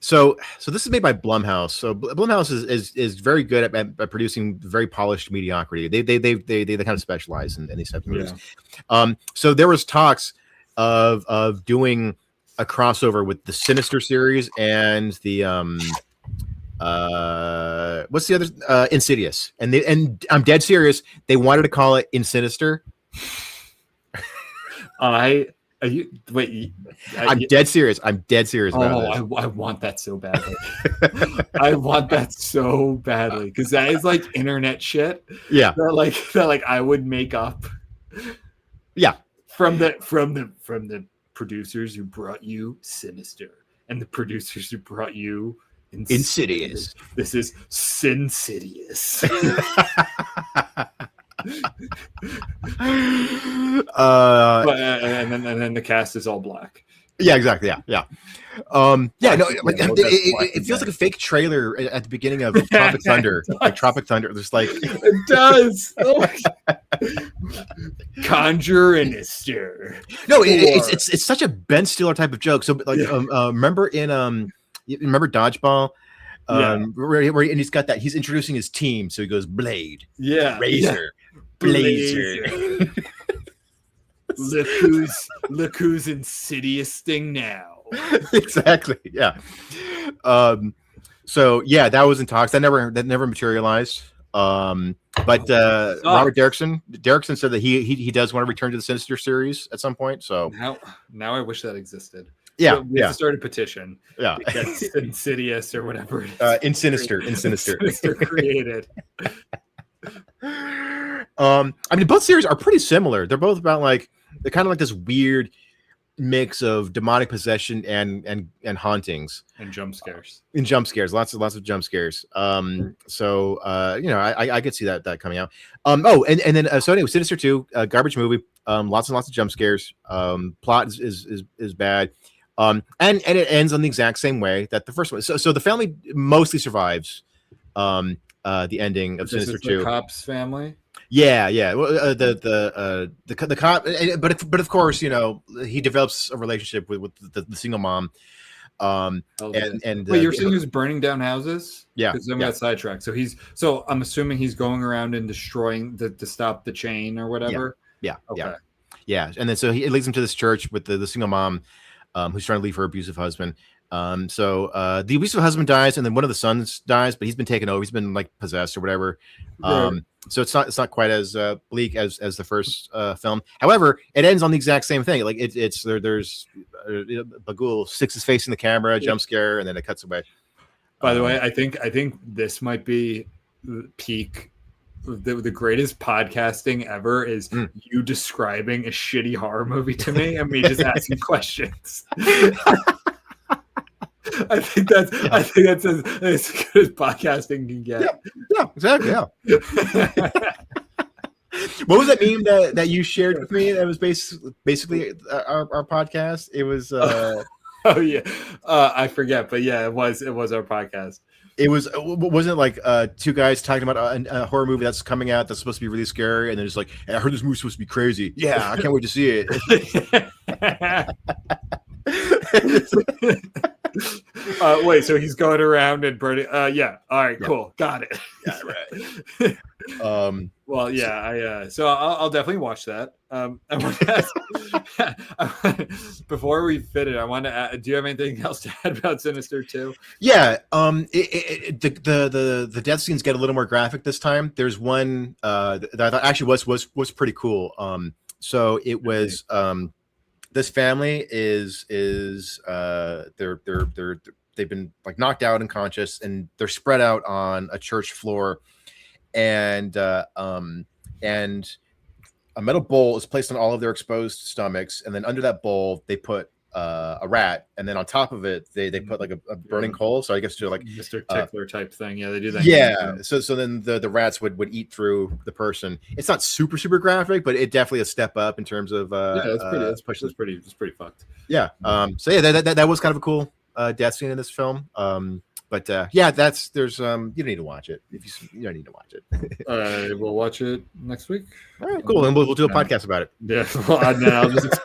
S2: So this is made by Blumhouse. So Blumhouse is very good at producing very polished mediocrity. They kind of specialize in these types of movies.
S3: Yeah.
S2: So there was talks of doing a crossover with the Sinister series and the what's the other Insidious, and I'm dead serious. They wanted to call it Sinister.
S3: I'm
S2: dead serious. I'm dead serious about
S3: it. I want that so badly. I want that so badly because that is like internet shit.
S2: Yeah,
S3: that I would make up.
S2: Yeah,
S3: from the producers who brought you Sinister and the producers who brought you
S2: Insidious.
S3: This is Sinsidious. And then the cast is all black.
S2: Yeah, exactly. Yeah. It feels like a fake trailer at the beginning of Tropic Thunder. Like Tropic Thunder, just like
S3: it does. Conjure-inister.
S2: No, it's such a Ben Stiller type of joke. So like, remember Dodgeball, And he's got that. He's introducing his team, so he goes Blade, Razor, Blazer.
S3: Look who's insidious thing now.
S2: Exactly. Yeah. So yeah, that was in talks. That never materialized. But Robert Derrickson said that he does want to return to the Sinister series at some point. So
S3: now I wish that existed.
S2: Yeah,
S3: we have to start a petition.
S2: Yeah,
S3: Insidious or whatever it is.
S2: In Sinister
S3: created.
S2: I mean, both series are pretty similar. They're both about they're kind of like this weird mix of demonic possession and hauntings
S3: and jump scares.
S2: Lots of jump scares. So I could see that coming out. So anyway, Sinister 2, garbage movie. Lots and lots of jump scares. Plot is bad. And it ends on the exact same way that the first one. So the family mostly survives the ending of Sinister 2.
S3: The cop's family.
S2: Yeah. Well, the cop, but of course, he develops a relationship with the single mom.
S3: Wait, you're saying he's burning down houses?
S2: Yeah,
S3: because then we got sidetracked. So I'm assuming he's going around and destroying to stop the chain or whatever.
S2: Yeah.
S3: Okay.
S2: Yeah. And then so it leads him to this church with the single mom, who's trying to leave her abusive husband. So the abusive husband dies, and then one of the sons dies, but he's been taken over. He's been possessed or whatever.
S3: Right.
S2: So it's not quite as bleak as the first film. However, it ends on the exact same thing. There's Baghul sticks his face in the camera, jump scare, and then it cuts away.
S3: By the way, I think this might be peak. The greatest podcasting ever is you describing a shitty horror movie to me and me just asking questions. I think that's as good as podcasting can get.
S2: Yeah, exactly. Yeah. What was that meme that you shared with me? That was basically our podcast. It was.
S3: Oh yeah, I forget, but yeah, it was our podcast.
S2: It wasn't like two guys talking about a horror movie that's coming out that's supposed to be really scary, and they're just like, hey, I heard this movie's supposed to be crazy. Yeah, I can't wait to see it.
S3: Wait, so he's going around and burning? Yeah. All right. Yeah. Cool. Got it.
S2: Yeah. Right.
S3: Well, yeah. So I'll definitely watch that. I want to ask, before we fit it, I want to add, do you have anything else to add about Sinister 2?
S2: Yeah. The death scenes get a little more graphic this time. There's one that I thought actually was pretty cool. So it was this family is they've been knocked out unconscious, and they're spread out on a church floor, and a metal bowl is placed on all of their exposed stomachs, and then under that bowl they put a rat, and then on top of it they put a burning coal. So I guess to
S3: Mr. Tickler type thing. Yeah, they do that.
S2: Yeah. So then the rats would eat through the person. It's not super graphic, but it definitely a step up in terms of
S3: it's pretty fucked.
S2: Yeah. So yeah, that was kind of a cool death scene in this film. But yeah, there's you don't need to watch it if you don't need to watch it.
S3: We'll watch it next week.
S2: All right, cool. And we'll do a podcast about it.
S3: Yeah, well,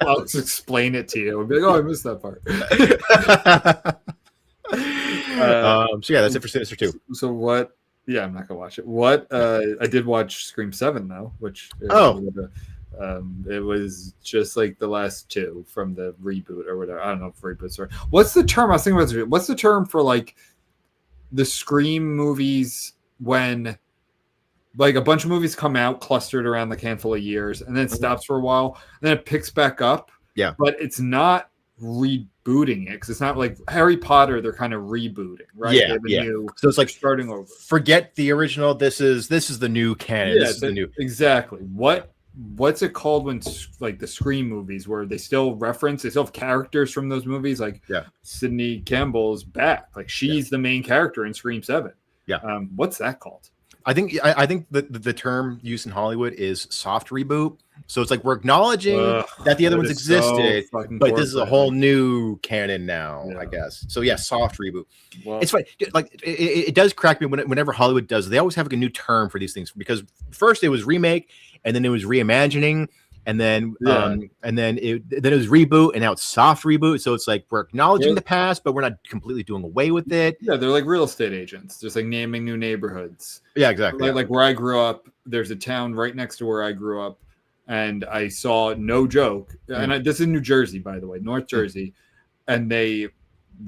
S3: I'll just explain it to you. I'll be like, oh, I missed that part.
S2: So yeah, that's it for Sinister 2.
S3: So what? Yeah, I'm not gonna watch it. What? I did watch Scream 7 though, which it was just like the last two from the reboot or whatever. I don't know if reboots are. What's the term? I was thinking about. What's the term for the Scream movies when a bunch of movies come out clustered around handful of years and then it stops for a while and then it picks back up.
S2: Yeah.
S3: But it's not rebooting it because it's not like Harry Potter. They're kind of rebooting, right?
S2: Yeah. So it's
S3: starting over.
S2: Forget the original. This is the new canon.
S3: Yeah,
S2: this is the new.
S3: Exactly. What's it called when the Scream movies where they still have characters from those movies? Sidney Campbell's back. She's the main character in Scream 7.
S2: Yeah.
S3: What's that called?
S2: I think the term used in Hollywood is soft reboot. So it's we're acknowledging that the other ones existed, but this is a whole new canon now, I guess. So yeah, soft reboot. Well, it's funny. It does crack me whenever Hollywood does. They always have a new term for these things because first it was remake, and then it was reimagining, and then it was reboot, and now it's soft reboot. So it's like we're acknowledging the past, but we're not completely doing away with it.
S3: Yeah, they're like real estate agents, just like naming new neighborhoods.
S2: Yeah, exactly.
S3: Like where I grew up, there's a town right next to where I grew up, and I saw, no joke, and this is New Jersey, by the way, North Jersey, and they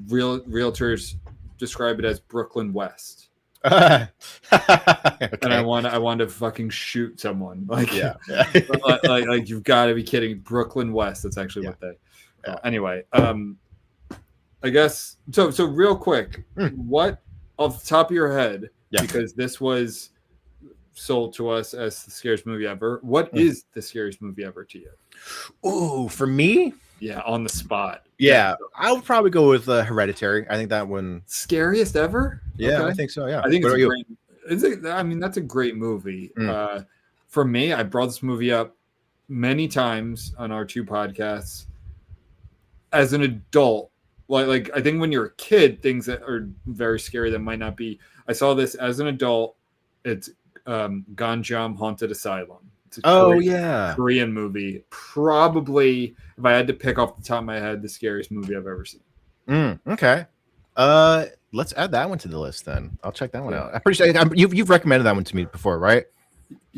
S3: realtors describe it as Brooklyn West.
S2: Okay.
S3: And I wanted to fucking shoot someone. Like, like you've got to be kidding. Brooklyn West. That's actually what they. Anyway, I guess so. So real quick, what off the top of your head, because this was sold to us as the scariest movie ever. What is the scariest movie ever to you?
S2: Oh, for me.
S3: Yeah, on the spot.
S2: Yeah, I would probably go with Hereditary. I think that one
S3: scariest ever.
S2: Yeah, okay. I think so. Yeah,
S3: I think I mean, that's a great movie. For me, I brought this movie up many times on our 2 podcasts. As an adult, like I think when you're a kid, things that are very scary that might not be. I saw this as an adult. It's Ganjam Haunted Asylum. Korean movie. Probably, if I had to pick off the top of my head, the scariest movie I've ever seen.
S2: Okay. Let's add that one to the list then. I'll check that one out. I'm pretty sure you've recommended that one to me before, right?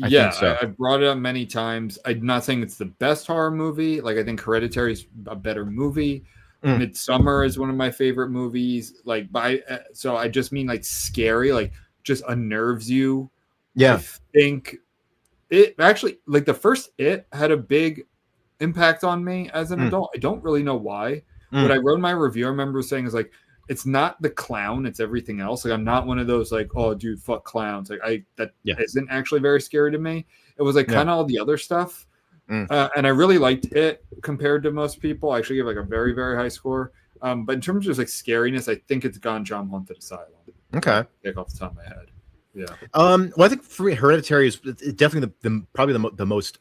S2: I think so.
S3: I brought it up many times. I'm not saying it's the best horror movie. Like, I think Hereditary is a better movie. Midsummer is one of my favorite movies. Like, so I just mean like scary, like just unnerves you. Yeah. I think it actually, like, the first It had a big impact on me as an adult. I don't really know why. What I wrote in my review, I remember saying, is like, it's not the clown, it's everything else. Like, I'm not one of those like, oh dude, fuck clowns. Like, isn't actually very scary to me. It was like kind of all the other stuff. And I really liked it compared to most people. I actually gave like a very, very high score. But in terms of just like scariness, I think it's Ganjam Haunted Asylum.
S2: Okay.
S3: Pick off the top of my head. Yeah.
S2: Well, I think for me, Hereditary is definitely probably the most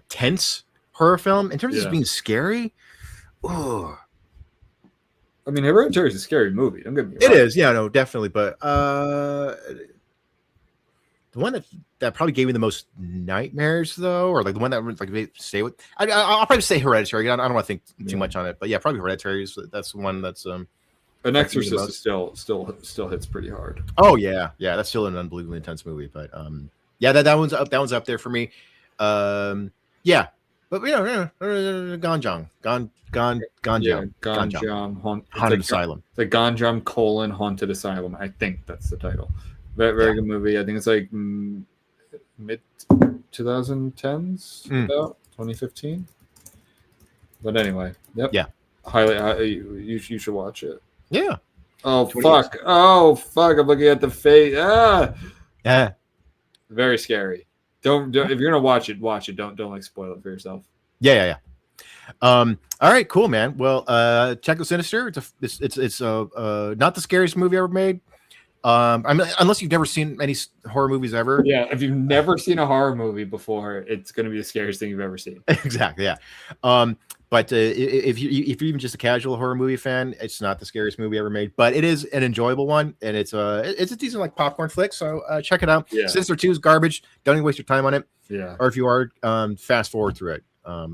S2: tense horror film in terms of being scary. Oh,
S3: I mean, Hereditary is a scary movie. Don't get me wrong.
S2: It is, yeah, no, definitely. But the one that probably gave me the most nightmares, though, or like the one that like stay with, I'll probably say Hereditary. I don't want to think too much on it, but yeah, probably Hereditary is that's the one that's
S3: An Exorcist is still hits pretty hard.
S2: Oh yeah, that's still an unbelievably intense movie. But that one's up there for me. Yeah. But Ganjam Haunted Asylum.
S3: The Ganjam Haunted Asylum. I think that's the title. Very good movie. I think it's like mid 2010s, about 2015. But anyway, highly. You should watch it.
S2: Yeah.
S3: Oh fuck! I'm looking at the face. Yeah. Very scary. Don't if you're gonna watch it. Don't like spoil it for yourself.
S2: Yeah. All right, cool, man. Well, check out Sinister. It's not the scariest movie ever made. I mean, unless you've never seen any horror movies ever.
S3: Yeah, if you've never seen a horror movie before, it's gonna be the scariest thing you've ever seen.
S2: Exactly. Yeah. But if you're even just a casual horror movie fan, it's not the scariest movie ever made, but it is an enjoyable one, and it's a decent like popcorn flick. So check it out. Yeah. Sinister 2 is garbage. Don't even waste your time on it.
S3: Yeah.
S2: Or if you are, fast forward through it.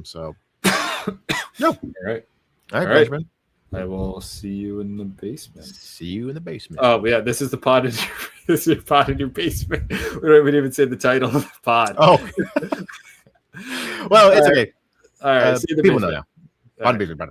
S2: So no.
S3: All right,
S2: Benjamin.
S3: I will see you in the basement. Oh yeah, this is the pod. This is pod in your basement. We didn't even say the title of the pod.
S2: Oh. Well, it's okay.
S3: All right. See you in the
S2: people
S3: basement.
S2: know now.